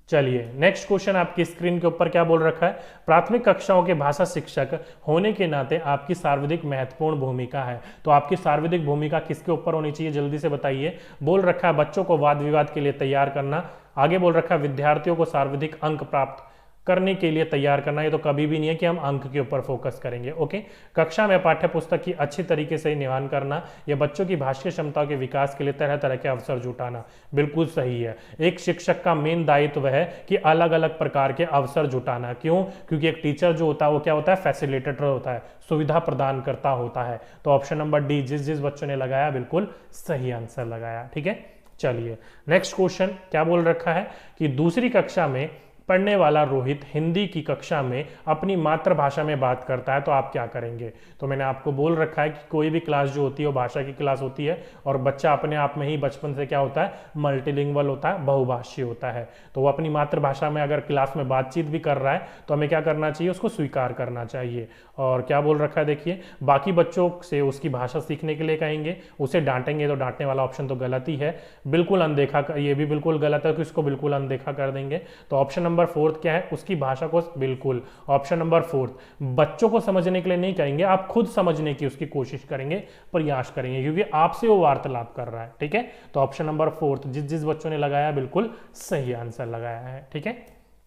चलिए नेक्स्ट क्वेश्चन आपकी स्क्रीन के ऊपर क्या बोल रखा है, प्राथमिक कक्षाओं के भाषा शिक्षक होने के नाते आपकी सर्वाधिक महत्वपूर्ण भूमिका है। तो आपकी सर्वाधिक भूमिका किसके ऊपर होनी चाहिए, जल्दी से बताइए। बोल रखा है बच्चों को वाद विवाद के लिए तैयार करना, आगे बोल रखा है विद्यार्थियों को सर्वाधिक अंक प्राप्त करने के लिए तैयार करना। ये तो कभी भी नहीं है कि हम अंक के ऊपर फोकस करेंगे। ओके, कक्षा में पाठ्य पुस्तक की अच्छी तरीके से निर्वहन करना, या बच्चों की भाषाई क्षमता के विकास के लिए तरह तरह के अवसर जुटाना, बिल्कुल सही है। एक शिक्षक का मेन दायित्व है कि अलग अलग प्रकार के अवसर जुटाना। क्यों? क्योंकि एक टीचर जो होता है वो क्या होता है, फैसिलिटेटर होता है, सुविधा प्रदान करता होता है। तो ऑप्शन नंबर डी जिस जिस बच्चों ने लगाया बिल्कुल सही आंसर लगाया। ठीक है, चलिए नेक्स्ट क्वेश्चन क्या बोल रखा है कि दूसरी कक्षा में पढ़ने वाला रोहित हिंदी की कक्षा में अपनी मातृभाषा में बात करता है तो आप क्या करेंगे। तो मैंने आपको बोल रखा है कि कोई भी क्लास जो होती है वो भाषा की क्लास होती है और बच्चा अपने आप में ही बचपन से क्या होता है, मल्टीलिंगुअल होता है, बहुभाषीय होता है। तो वो अपनी मातृभाषा में अगर क्लास में बातचीत भी कर रहा है तो हमें क्या करना चाहिए, उसको स्वीकार करना चाहिए। और क्या बोल रखा है देखिए, बाकी बच्चों से उसकी भाषा सीखने के लिए कहेंगे, उसे डांटेंगे। तो डांटने वाला ऑप्शन तो गलत ही है, बिल्कुल अनदेखा, ये भी बिल्कुल गलत है कि उसको बिल्कुल अनदेखा कर देंगे। तो ऑप्शन नंबर फोर्थ क्या है, उसकी भाषा को बिल्कुल, ऑप्शन नंबर फोर्थ बच्चों को समझने के लिए नहीं करेंगे, आप खुद समझने की उसकी कोशिश करेंगे, प्रयास करेंगे, क्योंकि आपसे वो वार्तालाप कर रहा है। ठीक है, तो ऑप्शन नंबर फोर्थ जिस जिस बच्चों ने लगाया बिल्कुल सही आंसर लगाया है। ठीक है,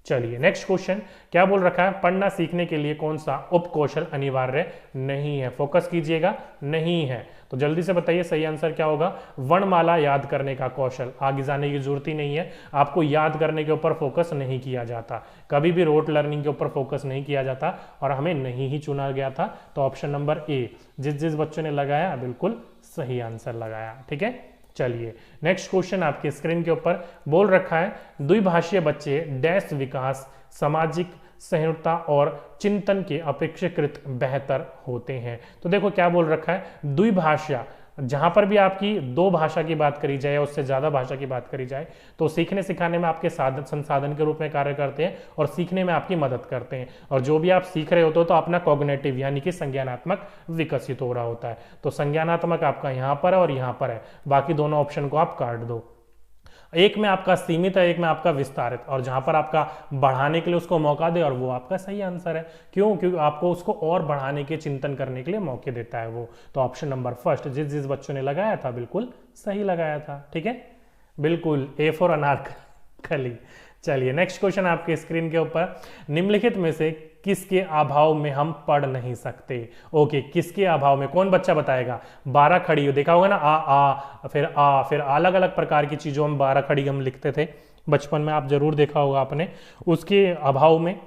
चलिए नेक्स्ट क्वेश्चन क्या बोल रखा है, पढ़ना सीखने के लिए कौन सा उपकौशल अनिवार्य नहीं है। फोकस कीजिएगा, नहीं है। तो जल्दी से बताइए सही आंसर क्या होगा, वर्णमाला याद करने का कौशल। आगे जाने की जरूरत ही नहीं है, आपको याद करने के ऊपर फोकस नहीं किया जाता, कभी भी रोट लर्निंग के ऊपर फोकस नहीं किया जाता और हमें नहीं ही चुना गया था। तो ऑप्शन नंबर ए जिस जिस बच्चों ने लगाया बिल्कुल सही आंसर लगाया। ठीक है, चलिए नेक्स्ट क्वेश्चन आपके स्क्रीन के ऊपर बोल रखा है, द्विभाषीय बच्चे डैश विकास, सामाजिक सहिष्णुता और चिंतन के अपेक्षाकृत बेहतर होते हैं। तो देखो क्या बोल रखा है, द्विभाषा, जहां पर भी आपकी दो भाषा की बात करी जाए या उससे ज्यादा भाषा की बात करी जाए तो सीखने सिखाने में आपके साधन संसाधन के रूप में कार्य करते हैं और सीखने में आपकी मदद करते हैं। और जो भी आप सीख रहे होते हो तो अपना कॉग्निटिव यानी कि संज्ञानात्मक विकसित हो रहा होता है। तो संज्ञानात्मक आपका यहाँ पर है और यहाँ पर है, बाकी दोनों ऑप्शन को आप काट दो। एक में आपका सीमित है, एक में आपका विस्तारित, और जहां पर आपका बढ़ाने के लिए उसको मौका दे और वो आपका सही आंसर है। क्यों? क्योंकि आपको उसको और बढ़ाने के चिंतन करने के लिए मौके देता है वो। तो ऑप्शन नंबर फर्स्ट जिस जिस बच्चों ने लगाया था बिल्कुल सही लगाया था। ठीक है, बिल्कुल ए फॉर अनारकली। चलिए नेक्स्ट क्वेश्चन आपके स्क्रीन के ऊपर, निम्नलिखित में से किसके अभाव में हम पढ़ नहीं सकते। ओके, किसके अभाव में, कौन बच्चा बताएगा। 12 खड़ी हो देखा होगा ना, आ फिर अलग अलग प्रकार की चीजों हम 12 खड़ी हम लिखते थे बचपन में, आप जरूर देखा होगा आपने। उसके अभाव में,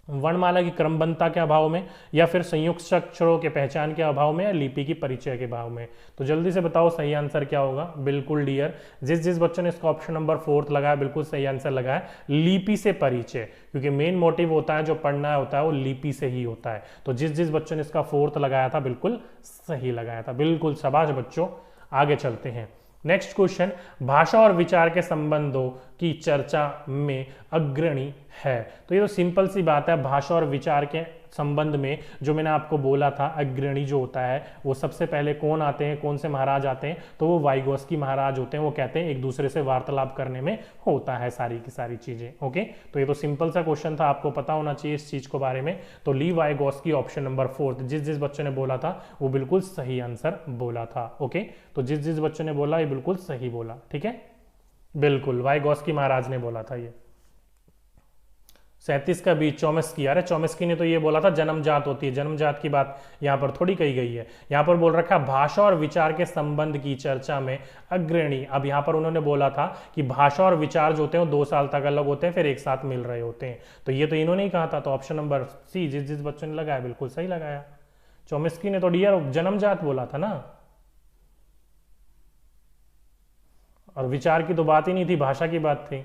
वर्णमाला की क्रमबद्धता के अभाव में, या फिर संयुक्त अक्षरों के पहचान के अभाव में, या लिपि की परिचय के अभाव में। तो जल्दी से बताओ सही आंसर क्या होगा। बिल्कुल डियर जिस जिस बच्चों ने इसका ऑप्शन नंबर फोर्थ लगाया बिल्कुल सही आंसर लगाया, लिपि से परिचय। क्योंकि मेन मोटिव होता है जो पढ़ना होता है वो लिपि से ही होता है। तो जिस जिस बच्चों ने इसका फोर्थ लगाया था बिल्कुल सही लगाया था, बिल्कुल शाबाश बच्चों। आगे चलते हैं नेक्स्ट क्वेश्चन, भाषा और विचार के संबंधों की चर्चा में अग्रणी है। तो ये तो सिंपल सी बात है, भाषा और विचार के संबंध में जो मैंने आपको बोला था, अग्रणी जो होता है वो सबसे पहले कौन आते हैं, कौन से महाराज आते हैं, तो वो वाइगोस्की महाराज होते हैं। वो कहते हैं एक दूसरे से वार्तालाप करने में होता है सारी की सारी चीजें। ओके, तो ये तो सिंपल सा क्वेश्चन था, आपको पता होना चाहिए इस चीज के बारे में। तो ली वाइगोस्की ऑप्शन नंबर 4, जिस जिस बच्चों ने बोला था वो बिल्कुल सही आंसर बोला था। ओके, तो जिस जिस बच्चों ने बोला ये बिल्कुल सही बोला। ठीक है, बिल्कुल वाइगोस्की महाराज ने बोला था ये। 37 का बीच चौमस्की, अरे चौमस्की ने तो ये बोला था जन्मजात होती है, जन्मजात की बात यहाँ पर थोड़ी कही गई है। यहाँ पर बोल रखा भाषा और विचार के संबंध की चर्चा में अग्रणी। अब यहाँ पर उन्होंने बोला था कि भाषा और विचार जो होते हैं वो 2 साल तक अलग होते हैं, फिर एक साथ मिल रहे होते हैं। तो ये तो इन्होंने ही कहा था। तो ऑप्शन नंबर सी, जिस जिस बच्चों ने लगाया बिल्कुल सही लगाया। चौमस्की ने तो डियर जन्मजात बोला था ना, और विचार की तो बात ही नहीं थी, भाषा की बात थी।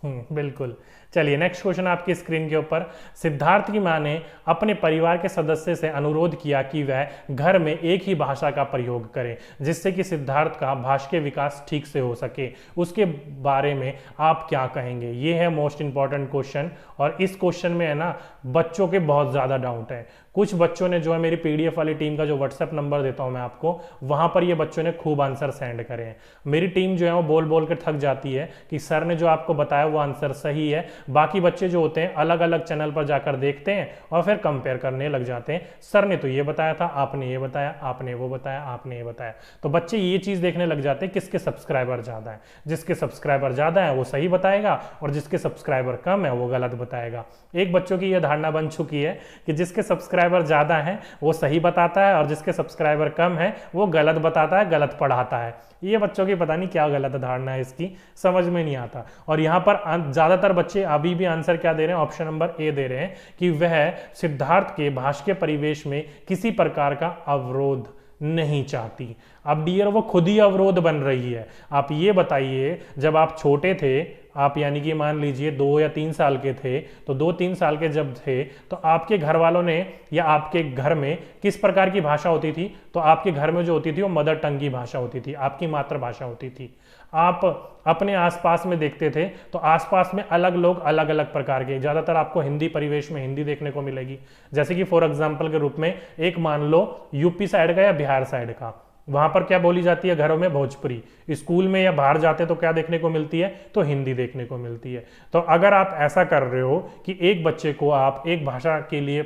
बिल्कुल। चलिए नेक्स्ट क्वेश्चन आपकी स्क्रीन के ऊपर। सिद्धार्थ की मां ने अपने परिवार के सदस्य से अनुरोध किया कि वह घर में एक ही भाषा का प्रयोग करें जिससे कि सिद्धार्थ का भाषा विकास ठीक से हो सके। उसके बारे में आप क्या कहेंगे? ये है मोस्ट इंपॉर्टेंट क्वेश्चन, और इस क्वेश्चन में है ना बच्चों के बहुत ज्यादा डाउट है। कुछ बच्चों ने जो है मेरी पीडीएफ वाली टीम का जो व्हाट्सएप नंबर देता हूं मैं आपको, वहां पर ये बच्चों ने खूब आंसर सेंड करे हैं। मेरी टीम जो है वो बोल बोल कर थक जाती है कि सर ने जो आपको बताया वो आंसर सही है। बाकी बच्चे जो होते हैं अलग अलग चैनल पर जाकर देखते हैं और फिर कंपेयर करने लग जाते हैं, सर ने तो ये बताया था, आपने ये बताया, आपने वो बताया, आपने ये बताया। तो बच्चे ये चीज देखने लग जाते हैं किसके सब्सक्राइबर ज्यादा है। जिसके सब्सक्राइबर ज्यादा है वो सही बताएगा और जिसके सब्सक्राइबर कम है वो गलत बताएगा। एक बच्चों की यह धारणा बन चुकी है कि जिसके सब्सक्राइबर ज्यादा है वो सही बताता है और जिसके सब्सक्राइबर कम है वो गलत बताता है, गलत पढ़ाता है। ये बच्चों की पता नहीं क्या गलत धारणा है, इसकी समझ में नहीं आता। और यहाँ पर ज्यादातर बच्चे अभी भी आंसर क्या दे रहे हैं? ऑप्शन नंबर ए दे रहे हैं कि वह सिद्धार्थ के भाषा परिवेश में किसी प्रकार का अवरोध नहीं चाहती। अब डियर वो खुद ही अवरोध बन रही है। आप ये बताइए, जब आप छोटे थे, आप यानी कि मान लीजिए 2 या 3 साल के थे, तो 2-3 साल के जब थे तो आपके घर वालों ने या आपके घर में किस प्रकार की भाषा होती थी? तो आपके घर में जो होती थी वो मदर टंग की भाषा होती थी, आपकी मातृभाषा होती थी। आप अपने आसपास में देखते थे तो आसपास में अलग लोग अलग अलग प्रकार के, ज्यादातर आपको हिंदी परिवेश में हिंदी देखने को मिलेगी। जैसे कि फॉर एग्जाम्पल के रूप में एक मान लो यूपी साइड का या बिहार साइड का, वहां पर क्या बोली जाती है घरों में? भोजपुरी। स्कूल में या बाहर जाते तो क्या देखने को मिलती है? तो हिंदी देखने को मिलती है। तो अगर आप ऐसा कर रहे हो कि एक बच्चे को आप एक भाषा के लिए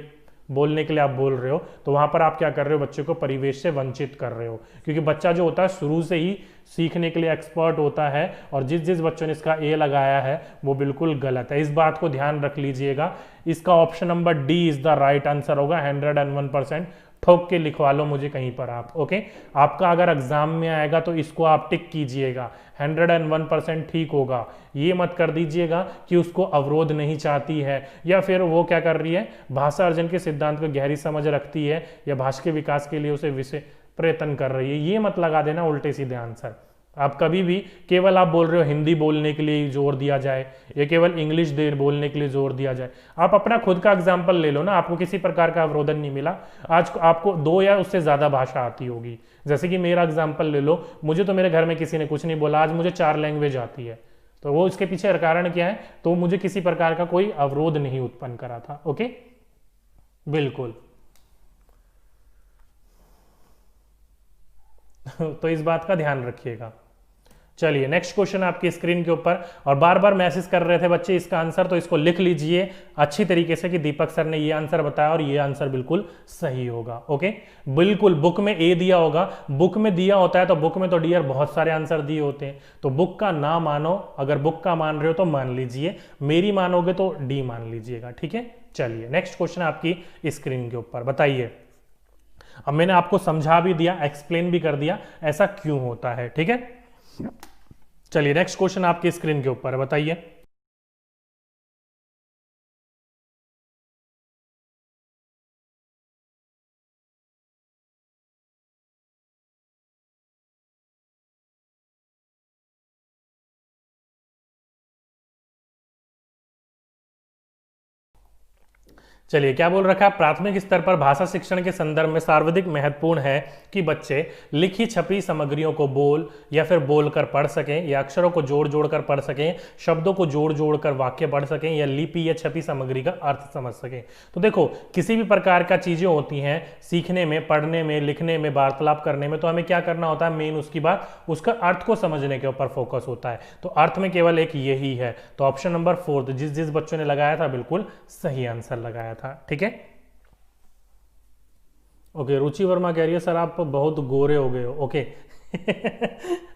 बोलने के लिए आप बोल रहे हो, तो वहां पर आप क्या कर रहे हो? बच्चे को परिवेश से वंचित कर रहे हो, क्योंकि बच्चा जो होता है शुरू से ही सीखने के लिए एक्सपर्ट होता है। और जिस जिस बच्चों ने इसका ए लगाया है वो बिल्कुल गलत है, इस बात को ध्यान रख लीजिएगा। इसका option number D is the right answer होगा, 101%। ठोक के लिखवा लो मुझे कहीं पर आप। ओके, आपका अगर एग्जाम में आएगा तो इसको आप टिक कीजिएगा, 101% ठीक होगा। ये मत कर दीजिएगा कि उसको अवरोध नहीं चाहती है या फिर वो क्या कर रही है, भाषा अर्जन के सिद्धांत को गहरी समझ रखती है या भाषा के विकास के लिए उसे विषय प्रयत्न कर रही है। ये मत लगा देना उल्टे सीधे आंसर। आप कभी भी केवल आप बोल रहे हो हिंदी बोलने के लिए जोर दिया जाए या केवल इंग्लिश बोलने के लिए जोर दिया जाए। आप अपना खुद का एग्जाम्पल ले लो ना, आपको किसी प्रकार का अवरोधन नहीं मिला। आज आपको 2 या उससे ज्यादा भाषा आती होगी। जैसे कि मेरा एग्जाम्पल ले लो, मुझे तो मेरे घर में किसी ने कुछ नहीं बोला, आज मुझे 4 लैंग्वेज आती है। तो वो इसके पीछे कारण क्या है? तो मुझे किसी प्रकार का कोई अवरोध नहीं उत्पन्न करा था। ओके, बिल्कुल। तो इस बात का ध्यान रखिएगा। चलिए नेक्स्ट क्वेश्चन आपकी स्क्रीन के ऊपर, और बार बार मैसेज कर रहे थे बच्चे इसका आंसर, तो इसको लिख लीजिए अच्छी तरीके से कि दीपक सर ने ये आंसर बताया और ये आंसर बिल्कुल सही होगा। ओके, बिल्कुल बुक में ए दिया होगा, बुक में दिया होता है तो बुक में तो डियर बहुत सारे आंसर दिए होते हैं, तो बुक का ना मानो। अगर बुक का मान रहे हो तो मान लीजिए, मेरी मानोगे तो डी मान लीजिएगा। ठीक है, चलिए नेक्स्ट क्वेश्चन आपकी स्क्रीन के ऊपर, बताइए। अब मैंने आपको समझा भी दिया, एक्सप्लेन भी कर दिया ऐसा क्यों होता है। ठीक है, चलिए नेक्स्ट क्वेश्चन आपकी स्क्रीन के ऊपर, बताइए। चलिए क्या बोल रखा है, प्राथमिक स्तर पर भाषा शिक्षण के संदर्भ में सर्वाधिक महत्वपूर्ण है कि बच्चे लिखी छपी सामग्रियों को बोल या फिर बोलकर पढ़ सकें, या अक्षरों को जोड़ जोड़ कर पढ़ सकें, शब्दों को जोड़ जोड़ कर वाक्य पढ़ सकें, या लिपि या छपी सामग्री का अर्थ समझ सकें। तो देखो किसी भी प्रकार का चीजें होती हैं सीखने में, पढ़ने में, लिखने में, वार्तालाप करने में, तो हमें क्या करना होता है, मेन उसकी बात उसका अर्थ को समझने के ऊपर फोकस होता है। तो अर्थ में केवल एक यही है। तो ऑप्शन नंबर 4 जिस जिस बच्चों ने लगाया था बिल्कुल सही आंसर लगाया था। ठीक है, ओके। रुचि वर्मा कह रही है सर आप बहुत गोरे हो गए हो। ओके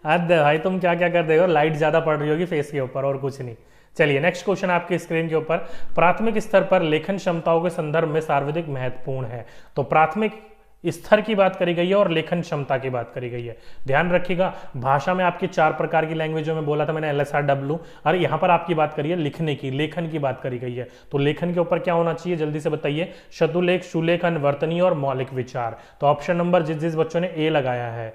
आज भाई तुम क्या क्या कर रहे हो, लाइट ज्यादा पड़ रही होगी फेस के ऊपर और कुछ नहीं। चलिए नेक्स्ट क्वेश्चन आपके स्क्रीन के ऊपर, प्राथमिक स्तर पर लेखन क्षमताओं के संदर्भ में सर्वाधिक महत्वपूर्ण है। तो प्राथमिक स्तर की बात करी गई है और लेखन क्षमता की बात करी गई है। ध्यान रखिएगा भाषा में आपकी 4 प्रकार की लैंग्वेजों में बोला था मैंने, LSRW, और यहां पर आपकी बात करी है लिखने की, लेखन की बात करी गई है। तो लेखन के ऊपर क्या होना चाहिए जल्दी से बताइए, शतुलेख, सुलेख, अनुवर्तनीय और मौलिक विचार। तो ऑप्शन नंबर जिस जिस बच्चों ने ए लगाया है,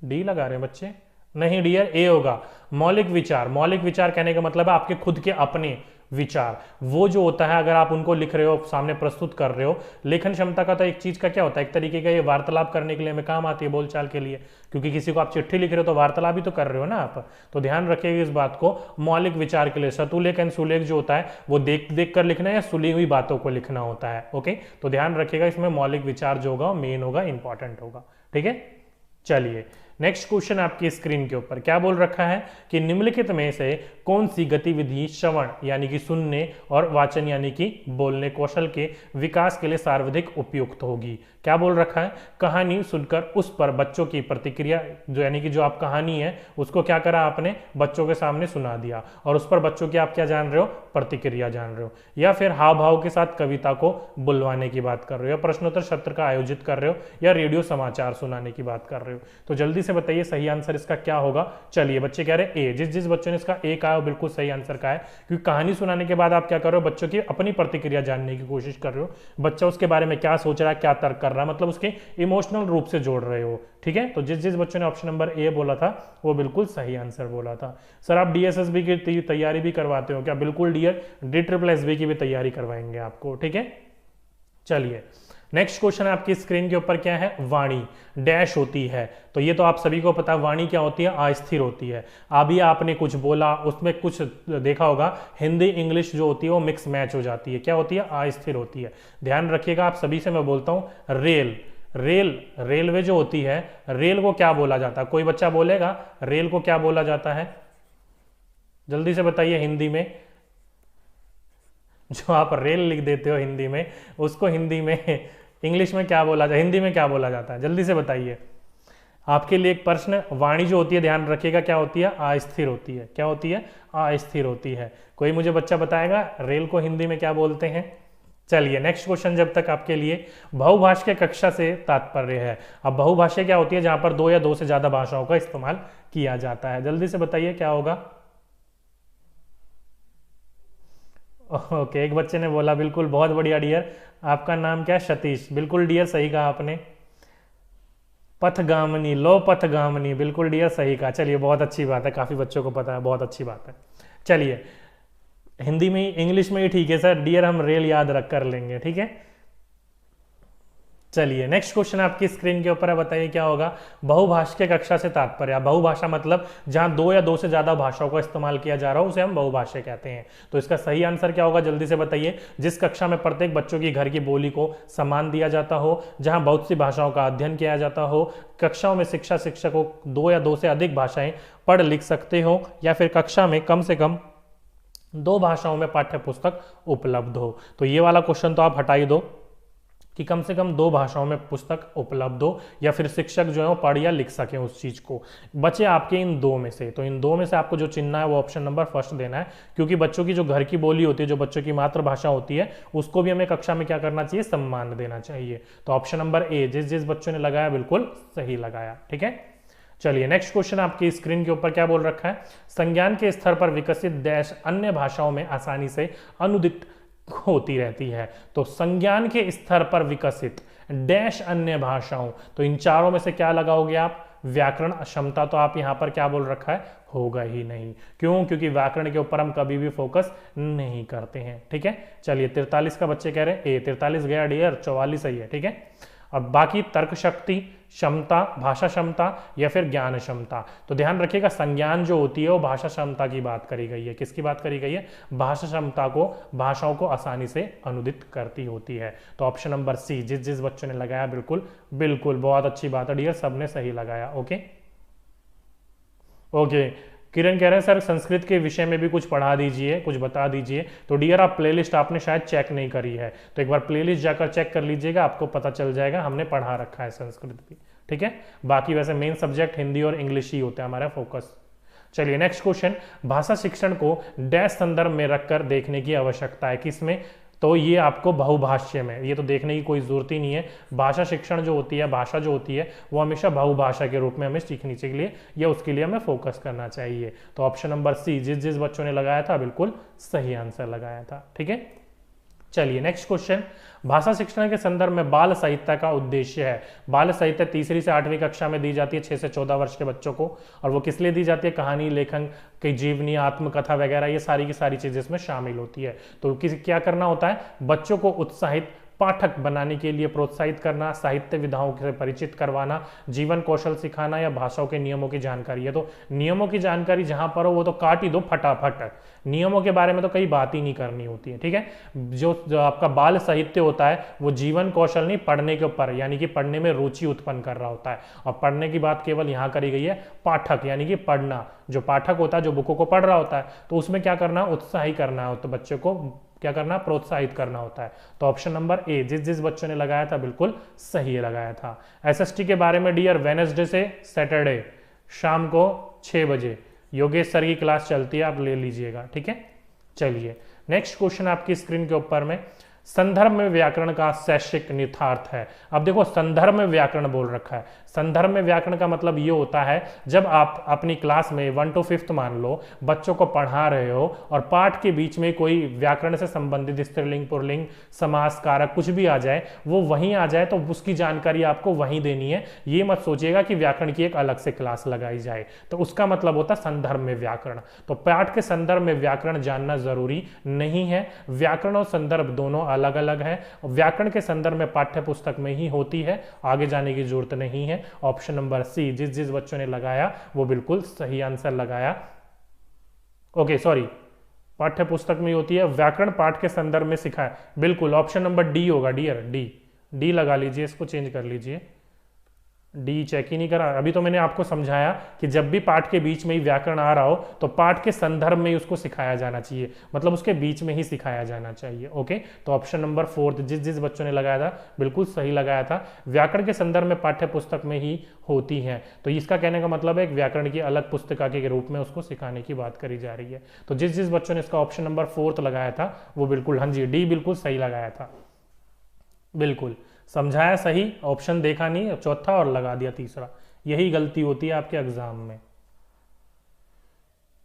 डी लगा रहे हैं बच्चे, नहीं डियर ए होगा, मौलिक विचार। मौलिक विचार कहने का मतलब है आपके खुद के अपने विचार, वो जो होता है अगर आप उनको लिख रहे हो, सामने प्रस्तुत कर रहे हो। लेखन क्षमता का तो एक चीज का क्या होता है, एक तरीके का ये वार्तालाप करने के लिए हमें काम आती है, बोलचाल के लिए, क्योंकि किसी को आप चिट्ठी लिख रहे हो तो वार्तालाप ही तो कर रहे हो ना आप। तो ध्यान रखिएगा इस बात को, मौलिक विचार के लिए शतुलेख एंड सुलेख जो होता है वो देख देख कर लिखना है या सुली हुई बातों को लिखना होता है। ओके, तो ध्यान रखिएगा इसमें मौलिक विचार जो होगा मेन होगा, इंपॉर्टेंट होगा। ठीक है, चलिए नेक्स्ट क्वेश्चन आपकी स्क्रीन के ऊपर क्या बोल रखा है कि निम्नलिखित में से कौन सी गतिविधि श्रवण यानी कि सुनने और वाचन यानी कि बोलने कौशल के विकास के लिए सर्वाधिक उपयुक्त होगी। क्या बोल रखा है, कहानी सुनकर उस पर बच्चों की प्रतिक्रिया, जो यानी कि जो आप कहानी है उसको क्या करा आपने बच्चों के सामने सुना दिया और उस पर बच्चों की आप क्या जान रहे हो, प्रतिक्रिया जान रहे हो, या फिर हाव भाव के साथ कविता को बुलवाने की बात कर रहे हो, या प्रश्नोत्तर सत्र का आयोजित कर रहे हो, या रेडियो समाचार सुनाने की बात कर रहे हो। तो जल्दी से बताइए सही आंसर इसका क्या होगा। चलिए बच्चे कह रहे हैं ए, जिस जिस बच्चों ने इसका ए कहा है बिल्कुल सही आंसर का है, क्योंकि कहानी सुनाने के बाद आप क्या कर रहे हो, बच्चों की अपनी प्रतिक्रिया जानने की कोशिश कर रहे हो, बच्चा उसके बारे में क्या सोच रहा है, क्या तर्क कर रहा है, मतलब उसके इमोशनल रूप से जोड़ रहे हो। ठीक है, तो जिस जिस बच्चों ने ऑप्शन नंबर ए बोला था वो बिल्कुल सही आंसर बोला था। सर आप DSSB की तैयारी भी करवाते हो क्या? बिल्कुल डियर, DSSB की भी तैयारी करवाएंगे आपको। ठीक है, चलिए नेक्स्ट क्वेश्चन आपकी स्क्रीन के ऊपर क्या है, वाणी डैश होती है। तो ये तो आप सभी को पता है, वाणी क्या होती है, अस्थिर होती है। अभी आपने कुछ बोला उसमें कुछ देखा होगा, हिंदी इंग्लिश जो होती है वो मिक्स मैच हो जाती है, क्या होती है, अस्थिर होती है। ध्यान रखिएगा आप सभी से मैं बोलता हूं, रेलवे जो होती है, रेल को क्या बोला जाता है, कोई बच्चा बोलेगा रेल को क्या बोला जाता है, जल्दी से बताइए हिंदी में। जो आप रेल लिख देते हो हिंदी में, उसको हिंदी में इंग्लिश में क्या बोला जाता है, हिंदी में क्या बोला जाता है, जल्दी से बताइए। आपके लिए एक प्रश्न, वाणी जो होती है ध्यान रखिएगा क्या होती है, अस्थिर होती है। क्या होती है, अस्थिर होती है। कोई मुझे बच्चा बताएगा रेल को हिंदी में क्या बोलते हैं। चलिए नेक्स्ट क्वेश्चन जब तक आपके लिए, बहुभाषा कक्षा से तात्पर्य है। अब बहुभाषा क्या होती है, जहां पर 2 या 2 से ज्यादा भाषाओं का इस्तेमाल किया जाता है। जल्दी से बताइए क्या होगा। ओके, एक बच्चे ने बोला बिल्कुल बहुत बढ़िया डियर, आपका नाम क्या है, सतीश, बिल्कुल डियर सही कहा आपने। पथगामिनी, लो पथगामिनी, बिल्कुल डियर सही कहा। चलिए बहुत अच्छी बात है, काफी बच्चों को पता है, बहुत अच्छी बात है। चलिए हिंदी में ही, इंग्लिश में ही ठीक है सर, डियर हम रेल याद रख कर लेंगे। ठीक है, चलिए नेक्स्ट क्वेश्चन आपकी स्क्रीन के ऊपर है, बताइए क्या होगा। बहुभाषा के कक्षा से तात्पर्य, बहुभाषा मतलब जहां 2 या 2 से ज्यादा भाषाओं का इस्तेमाल किया जा रहा हो उसे हम बहुभाषा कहते हैं। तो इसका सही आंसर क्या होगा, जल्दी से बताइए। जिस कक्षा में प्रत्येक बच्चों की घर की बोली को सम्मान दिया जाता हो, जहां बहुत सी भाषाओं का अध्ययन किया जाता हो, कक्षाओं में शिक्षकों 2 या 2 से अधिक भाषाएं पढ़ लिख सकते हो, या फिर कक्षा में कम से कम 2 भाषाओं में पाठ्य पुस्तक उपलब्ध हो। तो ये वाला क्वेश्चन तो आप हटा ही दो कि कम से कम 2 भाषाओं में पुस्तक उपलब्ध हो, या फिर शिक्षक जो है वो पढ़ या लिख सके उस चीज को। बचे आपके इन 2 में से, तो इन 2 में से आपको जो चुनना है वो ऑप्शन नंबर फर्स्ट देना है, क्योंकि बच्चों की जो घर की बोली होती है, जो बच्चों की मातृभाषा होती है, उसको भी हमें कक्षा में क्या करना चाहिए, सम्मान देना चाहिए। तो ऑप्शन नंबर ए, जिस जिस बच्चों ने लगाया बिल्कुल सही लगाया। ठीक है, चलिए नेक्स्ट क्वेश्चन आपकी स्क्रीन के ऊपर क्या बोल रखा है, संज्ञान के स्तर पर विकसित डैश अन्य भाषाओं में आसानी से अनुदित होती रहती है। तो संज्ञान के स्तर पर विकसित डैश अन्य भाषाओं, तो इन चारों में से क्या लगाओगे आप, व्याकरण क्षमता तो आप यहाँ पर क्या बोल रखा है, होगा ही नहीं। क्यों? क्योंकि व्याकरण के ऊपर हम कभी भी फोकस नहीं करते हैं। ठीक है, चलिए 43 का बच्चे कह रहे हैं ए, 43 गया डियर, 44 सही है। ठीक है, अब बाकी तर्क शक्ति, क्षमता, भाषा क्षमता या फिर ज्ञान क्षमता। तो ध्यान रखिएगा संज्ञान जो होती है वो भाषा क्षमता की बात करी गई है। किसकी बात करी गई है? भाषा क्षमता को, भाषाओं को आसानी से अनुदित करती होती है। तो ऑप्शन नंबर सी, जिस जिस बच्चों ने लगाया बिल्कुल बिल्कुल बहुत अच्छी बात है डियर, सबने सही लगाया। ओके ओके, किरण कह रहे हैं सर संस्कृत के विषय में भी कुछ पढ़ा दीजिए, कुछ बता दीजिए। तो डियर आप प्लेलिस्ट आपने शायद चेक नहीं करी है, तो एक बार प्लेलिस्ट जाकर चेक कर लीजिएगा, आपको पता चल जाएगा हमने पढ़ा रखा है संस्कृत भी। ठीक है, बाकी वैसे मेन सब्जेक्ट हिंदी और इंग्लिश ही होता है हमारा फोकस। चलिए नेक्स्ट क्वेश्चन, भाषा शिक्षण को डैश संदर्भ में रखकर देखने की आवश्यकता है। किसमें? तो ये आपको बहुभाष्य में, ये तो देखने की कोई जरूरत ही नहीं है। भाषा शिक्षण जो होती है, भाषा जो होती है वो हमेशा बहुभाषा के रूप में हमें सीखने के लिए या उसके लिए हमें फोकस करना चाहिए। तो ऑप्शन नंबर सी, जिस जिस बच्चों ने लगाया था बिल्कुल सही आंसर लगाया था। ठीक है, चलिए नेक्स्ट क्वेश्चन, भाषा शिक्षण के संदर्भ में बाल साहित्य का उद्देश्य है। बाल साहित्य 3री से 8वीं कक्षा में दी जाती है 6 से 14 वर्ष के बच्चों को, और वो किस लिए दी जाती है? कहानी, लेखन की जीवनी, आत्मकथा वगैरह ये सारी की सारी चीजें इसमें शामिल होती है। तो क्या करना होता है? बच्चों को उत्साहित पाठक बनाने के लिए प्रोत्साहित करना, साहित्य विधाओं से परिचित करवाना, जीवन कौशल सिखाना या भाषाओं के नियमों की जानकारी है। तो नियमों की जानकारी जहां पर हो वो तो काट ही दो फटाफट, नियमों के बारे में तो कई बात ही नहीं करनी होती है। ठीक है, जो आपका बाल साहित्य होता है वो जीवन कौशल नहीं, पढ़ने के ऊपर, यानी कि पढ़ने में रुचि उत्पन्न कर रहा होता है। और पढ़ने की बात केवल यहाँ करी गई है पाठक, यानी कि पढ़ना, जो पाठक होता है जो बुकों को पढ़ रहा होता है, तो उसमें क्या करना है? उत्साही करना है, तो बच्चों को क्या करना? प्रोत्साहित करना होता है। तो ऑप्शन नंबर ए, जिस जिस बच्चों ने लगाया था बिल्कुल सही लगाया था। एसएसटी के बारे में डियर, वेडनेसडे से सैटरडे शाम को 6 बजे योगेश सर की क्लास चलती है, आप ले लीजिएगा। ठीक है, चलिए नेक्स्ट क्वेश्चन आपकी स्क्रीन के ऊपर में, संदर्भ में व्याकरण का शैक्षिक निहितार्थ है। अब देखो संदर्भ में व्याकरण बोल रखा है। संदर्भ में व्याकरण का मतलब ये होता है जब आप अपनी क्लास में 1 to 5th मान लो बच्चों को पढ़ा रहे हो और पाठ के बीच में कोई व्याकरण से संबंधित स्त्रीलिंग, पुल्लिंग, समास, कारक कुछ भी आ जाए, वो वहीं आ जाए तो उसकी जानकारी आपको वहीं देनी है। ये मत सोचिएगा कि व्याकरण की एक अलग से क्लास लगाई जाए, तो उसका मतलब होता है संदर्भ में व्याकरण। तो पाठ के संदर्भ में व्याकरण जानना जरूरी नहीं है। व्याकरण और संदर्भ दोनों अलग अलग है। व्याकरण के संदर्भ में पाठ्य पुस्तक में ही होती है, आगे जाने की जरूरत नहीं है। ऑप्शन नंबर सी, जिस जिस बच्चों ने लगाया वो बिल्कुल सही आंसर लगाया। ओके सॉरी, पाठ्य पुस्तक में होती है, व्याकरण पाठ के संदर्भ में सिखाया, बिल्कुल ऑप्शन नंबर डी होगा डियर, डी लगा लीजिए, इसको चेंज कर लीजिए। डी चेक ही नहीं करा। अभी तो मैंने आपको समझाया कि जब भी पाठ के बीच में ही व्याकरण आ रहा हो तो पाठ के संदर्भ में ही उसको सिखाया जाना चाहिए, मतलब उसके बीच में ही सिखाया जाना चाहिए। ओके, तो ऑप्शन नंबर 4 जिस जिस बच्चों ने लगाया था बिल्कुल सही लगाया था। व्याकरण के संदर्भ में पाठ्य पुस्तक में ही होती है, तो इसका कहने का मतलब है व्याकरण की अलग पुस्तिका के रूप में उसको सिखाने की बात करी जा रही है। तो जिस जिस बच्चों ने इसका ऑप्शन नंबर 4 लगाया था वो बिल्कुल, हाँ जी, डी बिल्कुल सही लगाया था। बिल्कुल समझाया सही, ऑप्शन देखा नहीं चौथा और लगा दिया तीसरा, यही गलती होती है आपके एग्जाम में।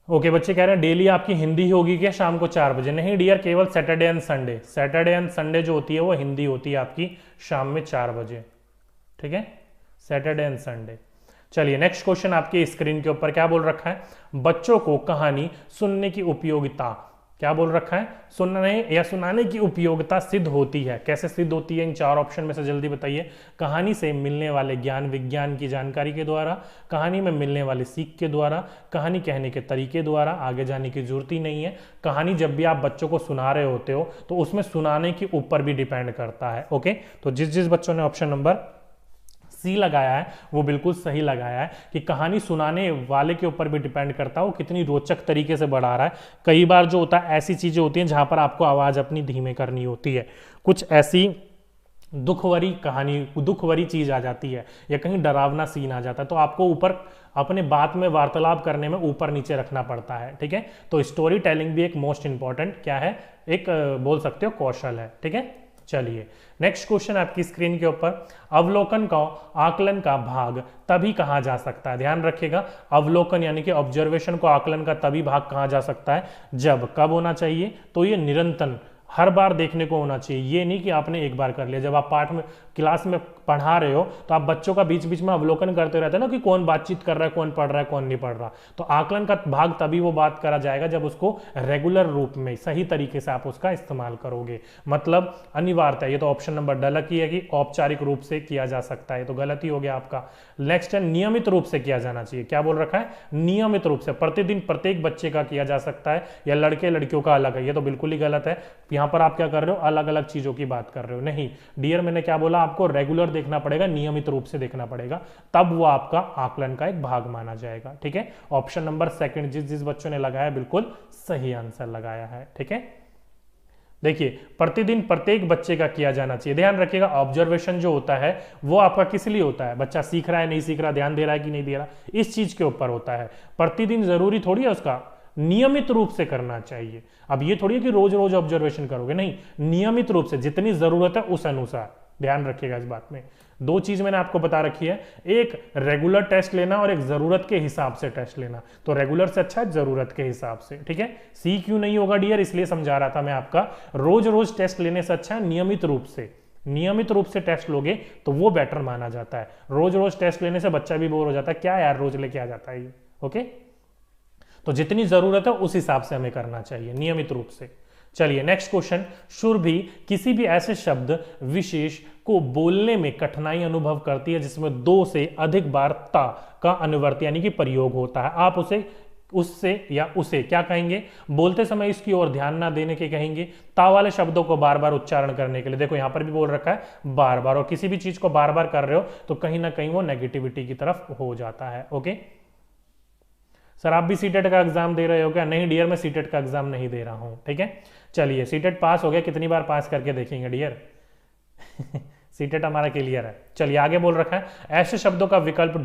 ओके, बच्चे कह रहे हैं डेली आपकी हिंदी होगी क्या शाम को 4 बजे? नहीं डियर, केवल Saturday and Sunday, Saturday and Sunday जो होती है वो हिंदी होती है आपकी शाम में 4 बजे। ठीक है, सैटरडे एंड संडे। चलिए नेक्स्ट क्वेश्चन आपकी स्क्रीन के ऊपर क्या बोल रखा है? बच्चों को कहानी सुनने की उपयोगिता, क्या बोल रखा है? सुनने या सुनाने की उपयोगिता सिद्ध होती है। कैसे सिद्ध होती है? इन 4 ऑप्शन में से जल्दी बताइए। कहानी से मिलने वाले ज्ञान विज्ञान की जानकारी के द्वारा, कहानी में मिलने वाली सीख के द्वारा, कहानी कहने के तरीके द्वारा, आगे जाने की जरूरत ही नहीं है। कहानी जब भी आप बच्चों को सुना रहे होते हो तो उसमें सुनाने के ऊपर भी डिपेंड करता है। ओके, तो जिस जिस बच्चों ने ऑप्शन नंबर सी लगाया है वो बिल्कुल सही लगाया है कि कहानी सुनाने वाले के ऊपर भी डिपेंड करता है वो कितनी रोचक तरीके से बढ़ा रहा है। कई बार जो होता है ऐसी चीजें होती हैं जहां पर आपको आवाज अपनी धीमे करनी होती है, कुछ ऐसी दुखभरी कहानी, दुखभरी चीज आ जाती है या कहीं डरावना सीन आ जाता है, तो आपको ऊपर अपने बात में वार्तालाप करने में ऊपर नीचे रखना पड़ता है। ठीक है, तो स्टोरी टेलिंग भी एक मोस्ट इंपॉर्टेंट क्या है, एक बोल सकते हो कौशल है। ठीक है, चलिए नेक्स्ट क्वेश्चन आपकी स्क्रीन के ऊपर, अवलोकन का आकलन का भाग तभी कहा जा सकता है। ध्यान रखिएगा, अवलोकन यानी कि ऑब्जर्वेशन को आकलन का तभी भाग कहा जा सकता है जब, कब होना चाहिए? तो ये निरंतर हर बार देखने को होना चाहिए। ये नहीं कि आपने एक बार कर लिया, जब आप क्लास में पढ़ा रहे हो तो आप बच्चों का बीच बीच में अवलोकन करते रहते हैं ना कि कौन बातचीत कर रहा है, कौन पढ़ रहा है, कौन नहीं पढ़ रहा। तो आकलन का भाग तभी वो बात करा जाएगा जब उसको रेगुलर रूप में सही तरीके से आप उसका इस्तेमाल करोगे। मतलब अनिवार्यता, ये तो ऑप्शन नंबर ड की है कि औपचारिक रूप से किया जा सकता है, तो गलत ही हो गया आपका। नेक्स्ट है नियमित रूप से किया जाना चाहिए। क्या बोल रखा है? नियमित रूप से, प्रतिदिन प्रत्येक बच्चे का किया जा सकता है, या लड़के लड़कियों का अलग है, ये तो बिल्कुल ही गलत है। यहां पर आप क्या कर रहे हो? अलग अलग चीजों की बात कर रहे हो। नहीं डियर, मैंने क्या बोला? आपको रेगुलर देखना पड़ेगा, नियमित रूप से देखना पड़ेगा, तब वो आपका आकलन का एक भाग माना जाएगा। ठीक है, ऑप्शन नंबर सेकंड जिस जिस बच्चों ने लगाया बिल्कुल सही आंसर लगाया है। ठीक है, देखिए प्रतिदिन प्रत्येक बच्चे का किया जाना चाहिए। ध्यान रखिएगा, ऑब्जर्वेशन जो होता है वो आपका किस लिए होता है? बच्चा सीख रहा है नहीं सीख रहा, ध्यान दे रहा है कि नहीं दे रहा, इस चीज के ऊपर होता है। प्रतिदिन जरूरी थोड़ी है उसका, नियमित रूप से करना चाहिए। अब ये थोड़ी है कि रोज रोज ऑब्जर्वेशन करोगे, नहीं, नियमित रूप से जितनी जरूरत है उस अनुसार। ध्यान रखिएगा इस बात में। दो चीज मैंने आपको बता रखी है, एक रेगुलर टेस्ट लेना और एक जरूरत के हिसाब से टेस्ट लेना। तो रेगुलर से अच्छा है जरूरत के हिसाब से। ठीक है, सी क्यों नहीं होगा डियर, इसलिए समझा रहा था मैं आपका। रोज रोज टेस्ट लेने से अच्छा है नियमित रूप से, नियमित रूप से टेस्ट लोगे तो वो बेटर माना जाता है। रोज रोज टेस्ट लेने से बच्चा भी बोर हो जाता है, क्या यार रोज लेके आ जाता है ये। ओके, तो जितनी जरूरत है उस हिसाब से हमें करना चाहिए, नियमित रूप से। चलिए नेक्स्ट क्वेश्चन। शुरभि किसी भी ऐसे शब्द विशेष को बोलने में कठिनाई अनुभव करती है जिसमें दो से अधिक बार ता का अनुवर्त यानी कि प्रयोग होता है। आप उसे, उससे या उसे क्या कहेंगे? बोलते समय इसकी ओर ध्यान ना देने के कहेंगे, ता वाले शब्दों को बार बार उच्चारण करने के लिए। देखो यहां पर भी बोल रखा है बार बार, और किसी भी चीज को बार बार कर रहे हो तो कहीं ना कहीं वो नेगेटिविटी की तरफ हो जाता है। ओके सर, आप भी सीटेट का एग्जाम दे रहे हो क्या? नहीं डियर, मैं सीटेट का एग्जाम नहीं दे रहा हूं। ठीक है, चलिए सीटेट पास हो गया, कितनी बार पास करके देखेंगे डियर? सीटेट हमारा क्लियर है। चलिए आगे बोल रखा है ऐसे शब्दों का विकल्प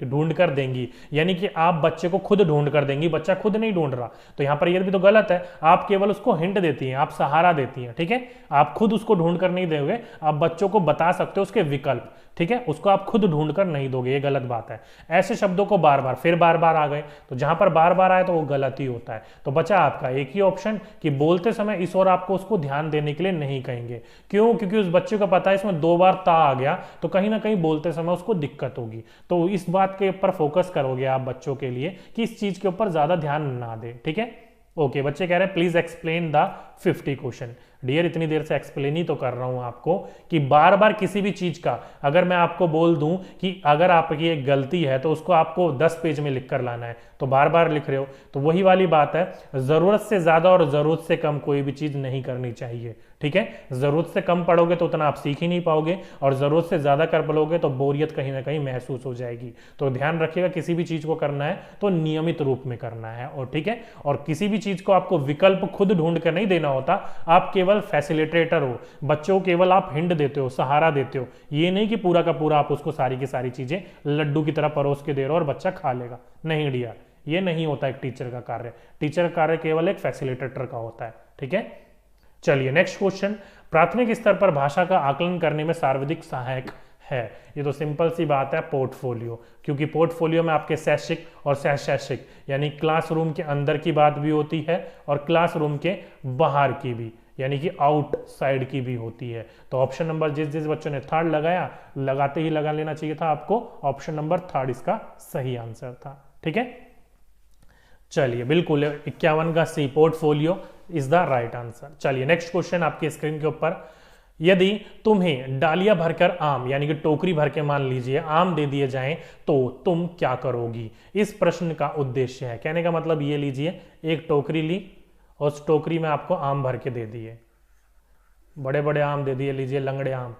ढूंढ कर देंगी, यानी कि आप बच्चे को खुद ढूंढ कर देंगी, बच्चा खुद नहीं ढूंढ रहा। तो यहां पर ये भी तो गलत है, आप केवल उसको हिंट देती हैं, आप सहारा देती हैं। ठीक है, आप खुद उसको ढूंढ कर नहीं दोगे, आप बच्चों को बता सकते हो उसके विकल्प। ठीक है, उसको आप खुद ढूंढ कर नहीं दोगे, ये गलत बात है। ऐसे शब्दों को बार बार, फिर बार बार आ गए, तो जहां पर बार बार आए तो वो गलत ही होता है। तो बचा आपका एक ही ऑप्शन कि बोलते समय इस और आपको उसको ध्यान देने के लिए नहीं कहेंगे। क्यों? क्योंकि उस बच्चे को पता है इसमें दो बार ता आ गया तो कहीं ना कहीं बोलते समय उसको दिक्कत होगी। तो इस बात के ऊपर फोकस करोगे आप बच्चों के लिए कि इस चीज के ऊपर ज्यादा ध्यान ना दे। ठीक है, ओके बच्चे कह रहे हैं please explain the 50 question. Dear इतनी देर से एक्सप्लेन ही तो कर रहा हूं आपको कि बार बार किसी भी चीज का, अगर मैं आपको बोल दूं कि अगर आपकी एक गलती है तो उसको आपको 10 पेज में लिख कर लाना है, तो बार बार लिख रहे हो। तो वही वाली बात है, जरूरत से ज्यादा और जरूरत से कम कोई भी चीज नहीं करनी चाहिए। ठीक है, जरूरत से कम पढ़ोगे तो उतना आप सीख ही नहीं पाओगे, और जरूरत से ज्यादा कर पढ़ोगे तो बोरियत कहीं ना कहीं महसूस हो जाएगी। तो ध्यान रखिएगा, किसी भी चीज को करना है तो नियमित रूप में करना है। और ठीक है, और किसी भी चीज को आपको विकल्प खुद ढूंढ कर नहीं देना होता, आप केवल फैसिलिटेटर हो, बच्चों को केवल आप हिंट देते हो, सहारा देते हो। ये नहीं कि पूरा का पूरा आप उसको सारी की सारी चीजें लड्डू की तरह परोस के दे रहे हो और बच्चा खा लेगा। नहीं डियर, ये नहीं होता एक टीचर का कार्य। टीचर का कार्य केवल एक फैसिलिटेटर का होता है। ठीक है, चलिए नेक्स्ट क्वेश्चन। प्राथमिक स्तर पर भाषा का आकलन करने में सर्वाधिक सहायक है। ये तो सिंपल सी बात है, पोर्टफोलियो। क्योंकि पोर्टफोलियो में आपके शैक्षिक और सहशैक्षिक यानी क्लासरूम के अंदर की बात भी होती है और क्लासरूम के बाहर की भी यानी कि आउटसाइड की भी होती है। तो ऑप्शन नंबर जिस जिस बच्चों ने थर्ड लगाया, लगाते ही लगा लेना चाहिए था आपको। ऑप्शन नंबर थर्ड इसका सही आंसर था। ठीक है, चलिए बिल्कुल 51 का C, portfolio is the right answer. चलिए नेक्स्ट क्वेश्चन आपके स्क्रीन के ऊपर। यदि तुम्हें डालिया भरकर आम यानी कि टोकरी भर के मान लीजिए आम दे दिए जाएं तो तुम क्या करोगी? इस प्रश्न का उद्देश्य है, कहने का मतलब ये लीजिए एक टोकरी ली और उस टोकरी में आपको आम भर के दे दिए, बड़े बड़े आम दे दिए, लीजिए लंगड़े आम,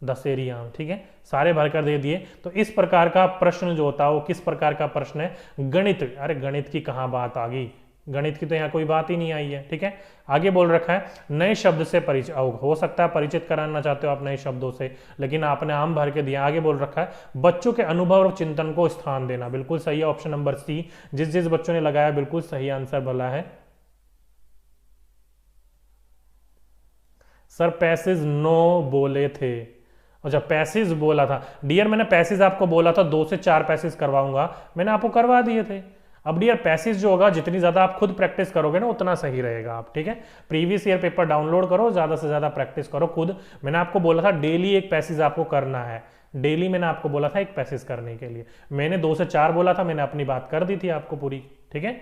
दशहरी आम, ठीक है, सारे भरकर दे दिए। तो इस प्रकार का प्रश्न जो होता है वो किस प्रकार का प्रश्न है? गणित। अरे गणित की कहां बात आ गई, गणित की तो यहाँ कोई बात ही नहीं आई है। ठीक है, आगे बोल रखा है नए शब्द से परिचित, हो सकता है परिचित कराना चाहते हो आप नए शब्दों से, लेकिन आपने आम भर के दिया। आगे बोल रखा है बच्चों के अनुभव और चिंतन को स्थान देना। बिल्कुल सही है, ऑप्शन नंबर सी। जिस जिस बच्चों ने लगाया बिल्कुल सही आंसर बोला है। सर पैसेज नो बोले थे, अच्छा पैसेज बोला था। डियर मैंने पैसेज आपको बोला था 2 से 4 पैसेज करवाऊंगा, मैंने आपको करवा दिए थे। अब डियर पैसेज जो होगा जितनी ज्यादा आप खुद प्रैक्टिस करोगे ना उतना सही रहेगा आप, ठीक है। प्रीवियस ईयर पेपर डाउनलोड करो, ज्यादा से ज्यादा प्रैक्टिस करो खुद। मैंने आपको बोला था डेली एक पैसेज आपको करना है, डेली मैंने आपको बोला था एक पैसेज करने के लिए। मैंने 2 से 4 बोला था, मैंने अपनी बात कर दी थी आपको पूरी, ठीक है।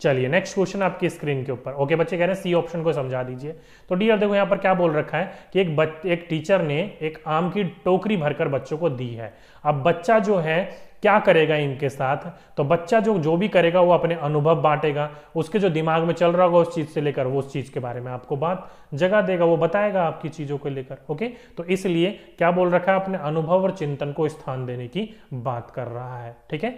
चलिए नेक्स्ट क्वेश्चन आपकी स्क्रीन के ऊपर। ओके बच्चे कह रहे हैं सी ऑप्शन को समझा दीजिए। तो डियर देखो यहाँ पर क्या बोल रखा है कि एक टीचर ने एक आम की टोकरी भरकर बच्चों को दी है। अब बच्चा जो है क्या करेगा इनके साथ, तो बच्चा जो भी करेगा वो अपने अनुभव बांटेगा, उसके जो दिमाग में चल रहा होगा उस चीज से लेकर वो उस चीज के बारे में आपको बात जगह देगा, वो बताएगा आपकी चीजों को लेकर। ओके तो इसलिए क्या बोल रखा है, अपने अनुभव और चिंतन को स्थान देने की बात कर रहा है, ठीक है।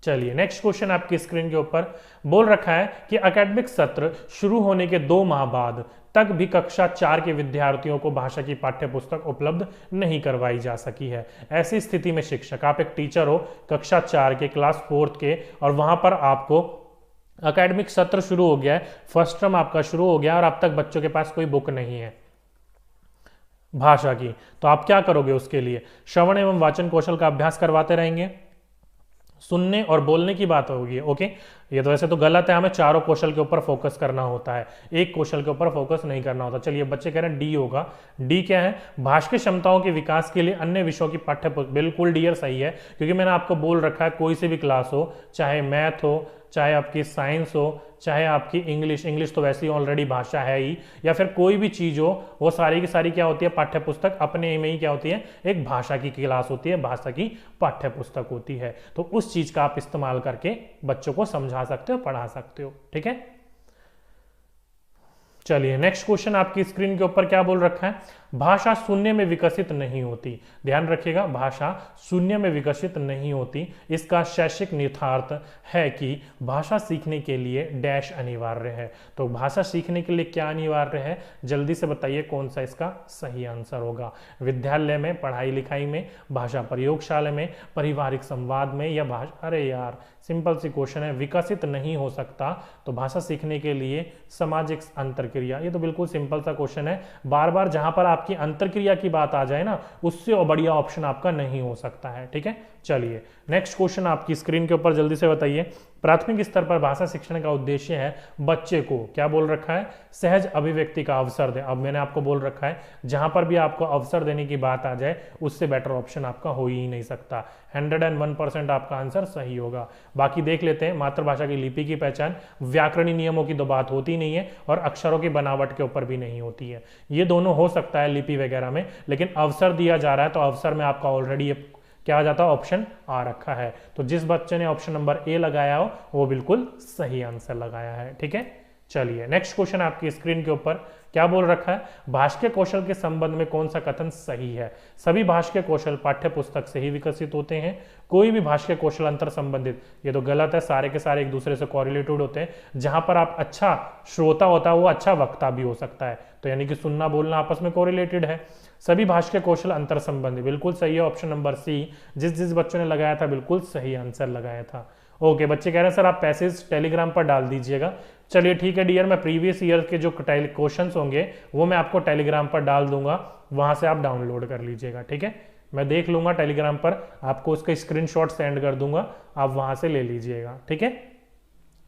चलिए नेक्स्ट क्वेश्चन आपकी स्क्रीन के ऊपर बोल रखा है कि एकेडमिक सत्र शुरू होने के 2 माह बाद तक भी कक्षा 4 के विद्यार्थियों को भाषा की पाठ्य पुस्तक उपलब्ध नहीं करवाई जा सकी है। ऐसी स्थिति में शिक्षक, आप एक टीचर हो कक्षा 4 के क्लास 4 के, और वहां पर आपको एकेडमिक सत्र शुरू हो गया है, फर्स्ट टर्म आपका शुरू हो गया और अब तक बच्चों के पास कोई बुक नहीं है भाषा की, तो आप क्या करोगे उसके लिए? श्रवण एवं वाचन कौशल का अभ्यास करवाते रहेंगे, सुनने और बोलने की बात होगी। ओके ये तो वैसे तो गलत है, हमें चारों कौशल के ऊपर फोकस करना होता है, एक कौशल के ऊपर फोकस नहीं करना होता। चलिए बच्चे कह रहे हैं डी होगा। डी क्या है? भाषा क्षमताओं के विकास के लिए अन्य विषयों की पाठ्य पुस्तक। बिल्कुल डियर सही है, क्योंकि मैंने आपको बोल रखा है कोई सी भी क्लास हो, चाहे मैथ हो, चाहे आपकी साइंस हो, चाहे आपकी इंग्लिश तो वैसे ही ऑलरेडी भाषा है ही, या फिर कोई भी चीज हो, वो सारी की सारी क्या होती है? पाठ्य पुस्तक अपने में ही क्या होती है? एक भाषा की क्लास होती है, भाषा की पाठ्य पुस्तक होती है। तो उस चीज का आप इस्तेमाल करके बच्चों को समझा सकते हो, पढ़ा सकते हो, ठीक है। चलिए नेक्स्ट क्वेश्चन आपकी स्क्रीन के ऊपर क्या बोल रखा है? भाषा शून्य में विकसित नहीं होती। ध्यान रखिएगा, भाषा शून्य में विकसित नहीं होती। इसका शैक्षिक निहितार्थ है कि भाषा सीखने के लिए डैश अनिवार्य है। तो भाषा सीखने के लिए क्या अनिवार्य है? जल्दी से बताइए कौन सा इसका सही आंसर होगा। विद्यालय में, पढ़ाई लिखाई में, भाषा प्रयोगशाला में, पारिवारिक संवाद में, या भाषा, अरे यार सिंपल सी क्वेश्चन है, विकसित नहीं हो सकता। तो भाषा सीखने के लिए सामाजिक अंतरक्रिया, ये तो बिल्कुल सिंपल सा क्वेश्चन है। बार बार जहां पर आपकी अंतरक्रिया की बात आ जाए ना, उससे और बढ़िया ऑप्शन आपका नहीं हो सकता है, ठीक है। चलिए नेक्स्ट क्वेश्चन आपकी स्क्रीन के ऊपर जल्दी से बताइए। प्राथमिक स्तर पर भाषा शिक्षण का उद्देश्य है बच्चे को, क्या बोल रखा है? सहज अभिव्यक्ति का अवसर दे। अब मैंने आपको बोल रखा है जहां पर भी आपको अवसर देने की बात आ जाए, उससे बेटर ऑप्शन आपका हो ही नहीं सकता। 101% आपका आंसर सही होगा। बाकी देख लेते हैं। मातृभाषा की लिपि की पहचान, व्याकरणीय नियमों की तो बात होती नहीं है, और अक्षरों की बनावट के ऊपर भी नहीं होती है। ये दोनों हो सकता है लिपि वगैरह में, लेकिन अवसर दिया जा रहा है तो अवसर में आपका ऑलरेडी क्या आ जाता है? ऑप्शन आ रखा है। तो जिस बच्चे ने ऑप्शन नंबर ए लगाया हो वो बिल्कुल सही आंसर लगाया है, ठीक है। चलिए नेक्स्ट क्वेश्चन आपकी स्क्रीन के ऊपर क्या बोल रखा है? भाषा कौशल के संबंध में कौन सा कथन सही है? सभी भाषा कौशल पाठ्य पुस्तक से ही विकसित होते हैं। कोई भी भाषा कौशल अंतर संबंधित, ये तो गलत है। सारे के सारे एक दूसरे से कोरिलेटेड होते हैं। जहां पर आप अच्छा श्रोता होता है वो अच्छा वक्ता भी हो सकता है, तो यानी कि सुनना बोलना आपस में कोरिलेटेड है। सभी भाषा कौशल अंतर संबंधी, बिल्कुल सही है ऑप्शन नंबर सी। जिस बच्चों ने लगाया था बिल्कुल सही आंसर लगाया था। ओके बच्चे कह रहे हैं सर आप पैसेज टेलीग्राम पर डाल दीजिएगा। चलिए ठीक है डियर, मैं प्रीवियस ईयर के जो क्वेश्चंस होंगे वो मैं आपको टेलीग्राम पर डाल दूंगा, वहां से आप डाउनलोड कर लीजिएगा, ठीक है। मैं देख लूंगा टेलीग्राम पर, आपको उसका स्क्रीनशॉट सेंड कर दूंगा, आप वहां से ले लीजिएगा, ठीक है।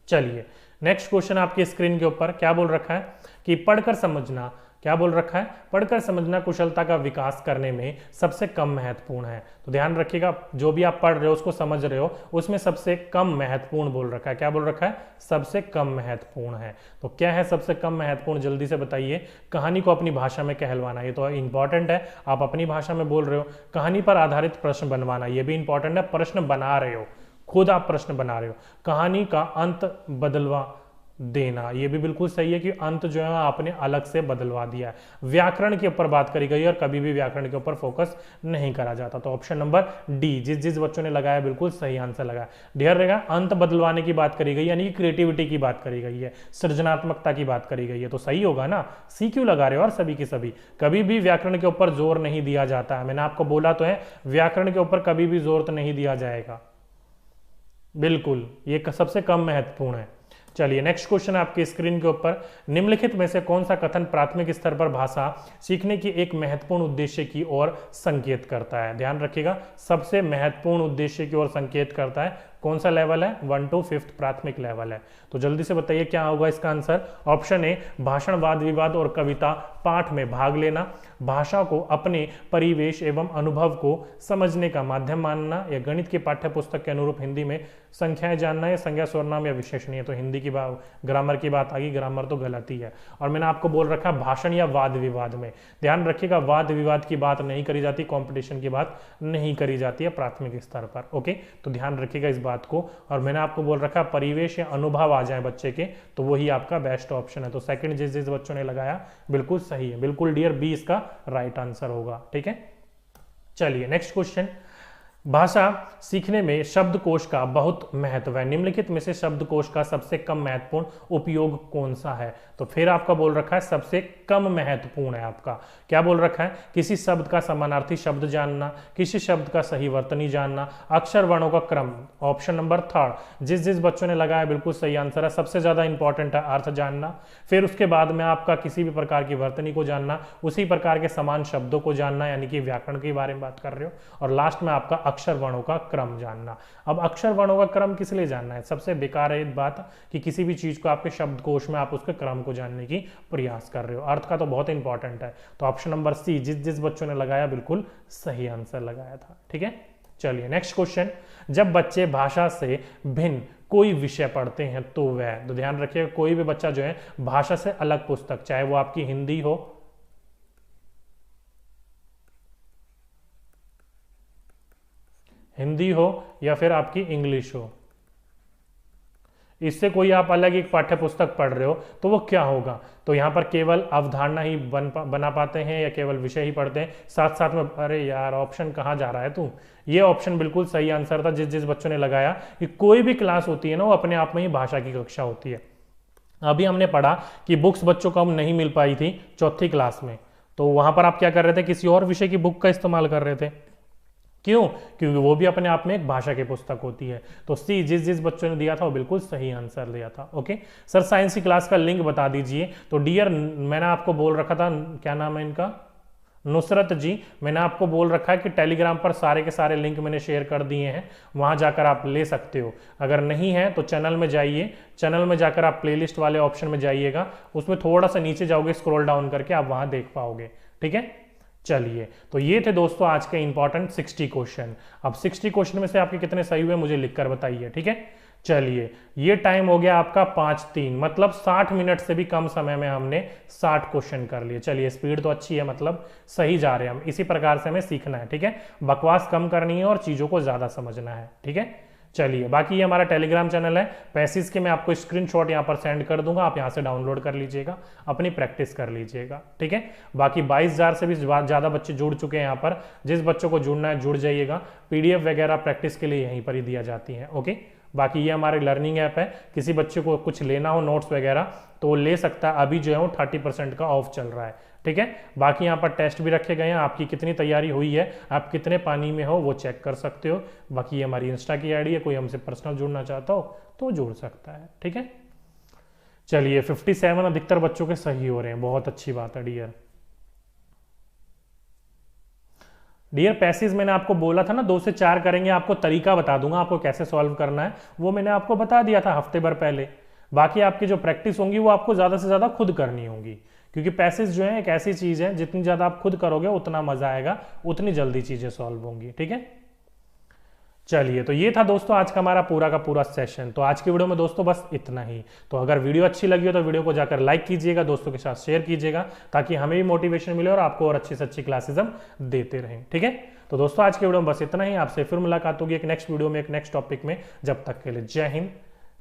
चलिए नेक्स्ट क्वेश्चन आपकी स्क्रीन के ऊपर क्या बोल रखा है कि पढ़कर समझना, क्या बोल रखा है? पढ़कर समझना कुशलता का विकास करने में सबसे कम महत्वपूर्ण है। तो ध्यान रखिएगा, जो भी आप पढ़ रहे हो उसको समझ रहे हो, उसमें सबसे कम महत्वपूर्ण बोल रखा है। क्या बोल रखा है? सबसे कम महत्वपूर्ण है। तो क्या है सबसे कम महत्वपूर्ण? जल्दी से बताइए। कहानी को अपनी भाषा में कहलवाना, ये तो इंपॉर्टेंट है। आप अपनी भाषा में बोल रहे हो। कहानी पर आधारित प्रश्न बनवाना, ये भी इंपॉर्टेंट है। प्रश्न बना रहे हो, खुद आप प्रश्न बना रहे हो। कहानी का अंत बदलवा देना, ये भी बिल्कुल सही है कि अंत जो है आपने अलग से बदलवा दिया है। व्याकरण के ऊपर बात करी गई और कभी भी व्याकरण के ऊपर फोकस नहीं करा जाता। तो ऑप्शन नंबर डी, जिस बच्चों ने लगाया बिल्कुल सही आंसर लगाया। ध्यान रहेगा, अंत बदलवाने की बात करी गई, यानी कि क्रिएटिविटी की बात करी गई है, सृजनात्मकता की बात करी गई है, तो सही होगा ना। सी क्यों लगा रहे हो? और सभी की सभी, कभी भी व्याकरण के ऊपर जोर नहीं दिया जाता है। मैंने आपको बोला तो है, व्याकरण के ऊपर कभी भी जोर तो नहीं दिया जाएगा, बिल्कुल ये सबसे कम महत्वपूर्ण है। चलिए नेक्स्ट क्वेश्चन आपकी स्क्रीन के ऊपर, निम्नलिखित में से कौन सा कथन प्राथमिक स्तर पर भाषा सीखने की एक महत्वपूर्ण उद्देश्य की ओर संकेत करता है? ध्यान रखिएगा, सबसे महत्वपूर्ण उद्देश्य की ओर संकेत करता है। कौन सा लेवल है? 1 to 5th प्राथमिक लेवल है। तो जल्दी से बताइए क्या होगा इसका आंसर। ऑप्शन ए, भाषण, वाद विवाद और कविता पाठ में भाग लेना, भाषा को अपने परिवेश एवं अनुभव को समझने का माध्यम मानना, या गणित की पाठ्य पुस्तक के अनुरूप हिंदी में संख्याएं जानना, या संज्ञा सर्वनाम या विशेषणीय। तो हिंदी की ग्रामर की बात आ गई, ग्रामर तो गलत ही है। और मैंने आपको बोल रखा भाषण या वाद विवाद में। ध्यान रखिएगा, वाद विवाद की बात नहीं करी जाती, कंपटीशन की बात नहीं करी जाती है प्राथमिक स्तर पर। ओके, तो ध्यान रखिएगा इस बात को। और मैंने आपको बोल रखा परिवेश या अनुभव आ जाए बच्चे के, तो वही आपका बेस्ट ऑप्शन है। तो सेकंड जिस जिस बच्चों ने लगाया बिल्कुल सही है, बिल्कुल डियर बी इसका राइट आंसर होगा। ठीक है, चलिए नेक्स्ट क्वेश्चन, भाषा सीखने में शब्दकोश का बहुत महत्व है, निम्नलिखित में से शब्दकोश का सबसे कम महत्वपूर्ण उपयोग कौन सा है? तो फिर आपका बोल रखा है सबसे कम महत्वपूर्ण है आपका। क्या बोल रखा है? किसी शब्द का समानार्थी शब्द जानना, किसी शब्द का सही वर्तनी जानना, अक्षर वर्णों का क्रम। ऑप्शन नंबर थर्ड जिस जिस बच्चों ने लगाया बिल्कुल सही आंसर है। सबसे ज्यादा इंपॉर्टेंट है अर्थ जानना, फिर उसके बाद में आपका किसी भी प्रकार की वर्तनी को जानना, उसी प्रकार के समान शब्दों को जानना, यानी कि व्याकरण के बारे में बात कर रहे हो, और लास्ट में आपका अक्षर वर्णों का क्रम जानना। अब अक्षर वर्णों का क्रम किस लिए जानना है? सबसे बेकार है बात कि किसी भी चीज को आपके शब्दकोश में आप उसके क्रम को जानने की प्रयास कर रहे हो। अर्थ का तो बहुत इंपॉर्टेंट है। तो ऑप्शन नंबर सी जिस जिस बच्चों ने लगाया बिल्कुल सही आंसर लगाया था। ठीक है, चलिए नेक्स्ट क्वेश्चन, जब बच्चे भाषा से भिन्न कोई विषय पढ़ते हैं तो वह, तो ध्यान रखिएगा कोई भी बच्चा जो है भाषा से अलग पुस्तक, चाहे वो आपकी हिंदी हो या फिर आपकी इंग्लिश हो, इससे कोई आप अलग एक पाठ्य पुस्तक पढ़ रहे हो, तो वो क्या होगा? तो यहाँ पर केवल अवधारणा ही बना पाते हैं या केवल विषय ही पढ़ते हैं साथ साथ में? अरे यार, ऑप्शन कहाँ जा रहा है तू? ये ऑप्शन बिल्कुल सही आंसर था जिस जिस बच्चों ने लगाया कि कोई भी क्लास होती है ना, वो अपने आप में ही भाषा की कक्षा होती है। अभी हमने पढ़ा कि बुक्स बच्चों को नहीं मिल पाई थी चौथी क्लास में, तो वहां पर आप क्या कर रहे थे? किसी और विषय की बुक का इस्तेमाल कर रहे थे। क्यों? क्योंकि वो भी अपने आप में एक भाषा की पुस्तक होती है। तो सी जिस जिस बच्चों ने दिया था वो बिल्कुल सही आंसर दिया था। ओके सर, साइंस की क्लास का लिंक बता दीजिए। तो डियर, मैंने आपको बोल रखा था, क्या नाम है इनका, नुसरत जी, मैंने आपको बोल रखा है कि टेलीग्राम पर सारे के सारे लिंक मैंने शेयर कर दिए हैं, वहां जाकर आप ले सकते हो। अगर नहीं है तो चैनल में जाइए, चैनल में जाकर आप प्लेलिस्ट वाले ऑप्शन में जाइएगा, उसमें थोड़ा सा नीचे जाओगे, स्क्रॉल डाउन करके आप वहां देख पाओगे। ठीक है, चलिए तो ये थे दोस्तों आज के इंपॉर्टेंट 60 क्वेश्चन। अब 60 क्वेश्चन में से आपके कितने सही हुए मुझे लिखकर बताइए। ठीक है, चलिए ये टाइम हो गया आपका 5:03, मतलब 60 मिनट से भी कम समय में हमने 60 क्वेश्चन कर लिए। चलिए स्पीड तो अच्छी है, मतलब सही जा रहे हैं हम, इसी प्रकार से हमें सीखना है। ठीक है, बकवास कम करनी है और चीजों को ज्यादा समझना है। ठीक है, चलिए बाकी ये हमारा टेलीग्राम चैनल है, पैसेज के मैं आपको स्क्रीनशॉट यहाँ पर सेंड कर दूंगा, आप यहाँ से डाउनलोड कर लीजिएगा, अपनी प्रैक्टिस कर लीजिएगा। ठीक है, बाकी 22,000 से भी ज़्यादा बच्चे जुड़ चुके हैं यहाँ पर, जिस बच्चों को जुड़ना है जुड़ जाइएगा। पीडीएफ वगैरह प्रैक्टिस के लिए यहीं पर ही दिया जाती है। ओके, बाकी ये हमारे लर्निंग ऐप है, किसी बच्चे को कुछ लेना हो नोट्स वगैरह तो वो ले सकता है, अभी जो है वो 30% का ऑफ चल रहा है। ठीक है, बाकी यहाँ पर टेस्ट भी रखे गए हैं, आपकी कितनी तैयारी हुई है, आप कितने पानी में हो वो चेक कर सकते हो। बाकी ये हमारी इंस्टा की आईडी है, कोई हमसे पर्सनल जुड़ना चाहता हो तो जुड़ सकता है। ठीक है, चलिए 57 अधिकतर बच्चों के सही हो रहे हैं, बहुत अच्छी बात है डियर। डियर पैसेज मैंने आपको बोला था ना 2 से 4 करेंगे, आपको तरीका बता दूंगा आपको कैसे सॉल्व करना है, वो मैंने आपको बता दिया था हफ्ते भर पहले। बाकी आपकी जो प्रैक्टिस होंगी वो आपको ज्यादा से ज्यादा खुद करनी होगी, क्योंकि पैसेज जो है एक ऐसी चीज है जितनी ज्यादा आप खुद करोगे उतना मजा आएगा, उतनी जल्दी चीजें सॉल्व होंगी। ठीक है, चलिए तो ये था दोस्तों आज का हमारा पूरा का पूरा सेशन। तो आज की वीडियो में दोस्तों बस इतना ही। तो अगर वीडियो अच्छी लगी हो तो वीडियो को जाकर लाइक कीजिएगा, दोस्तों के साथ शेयर कीजिएगा, ताकि हमें भी मोटिवेशन मिले और आपको और अच्छी से अच्छी क्लासेस हम देते रहें। ठीक है, तो दोस्तों आज की वीडियो में बस इतना ही, आपसे फिर मुलाकात होगी एक नेक्स्ट वीडियो में एक नेक्स्ट टॉपिक में। जब तक के लिए जय हिंद,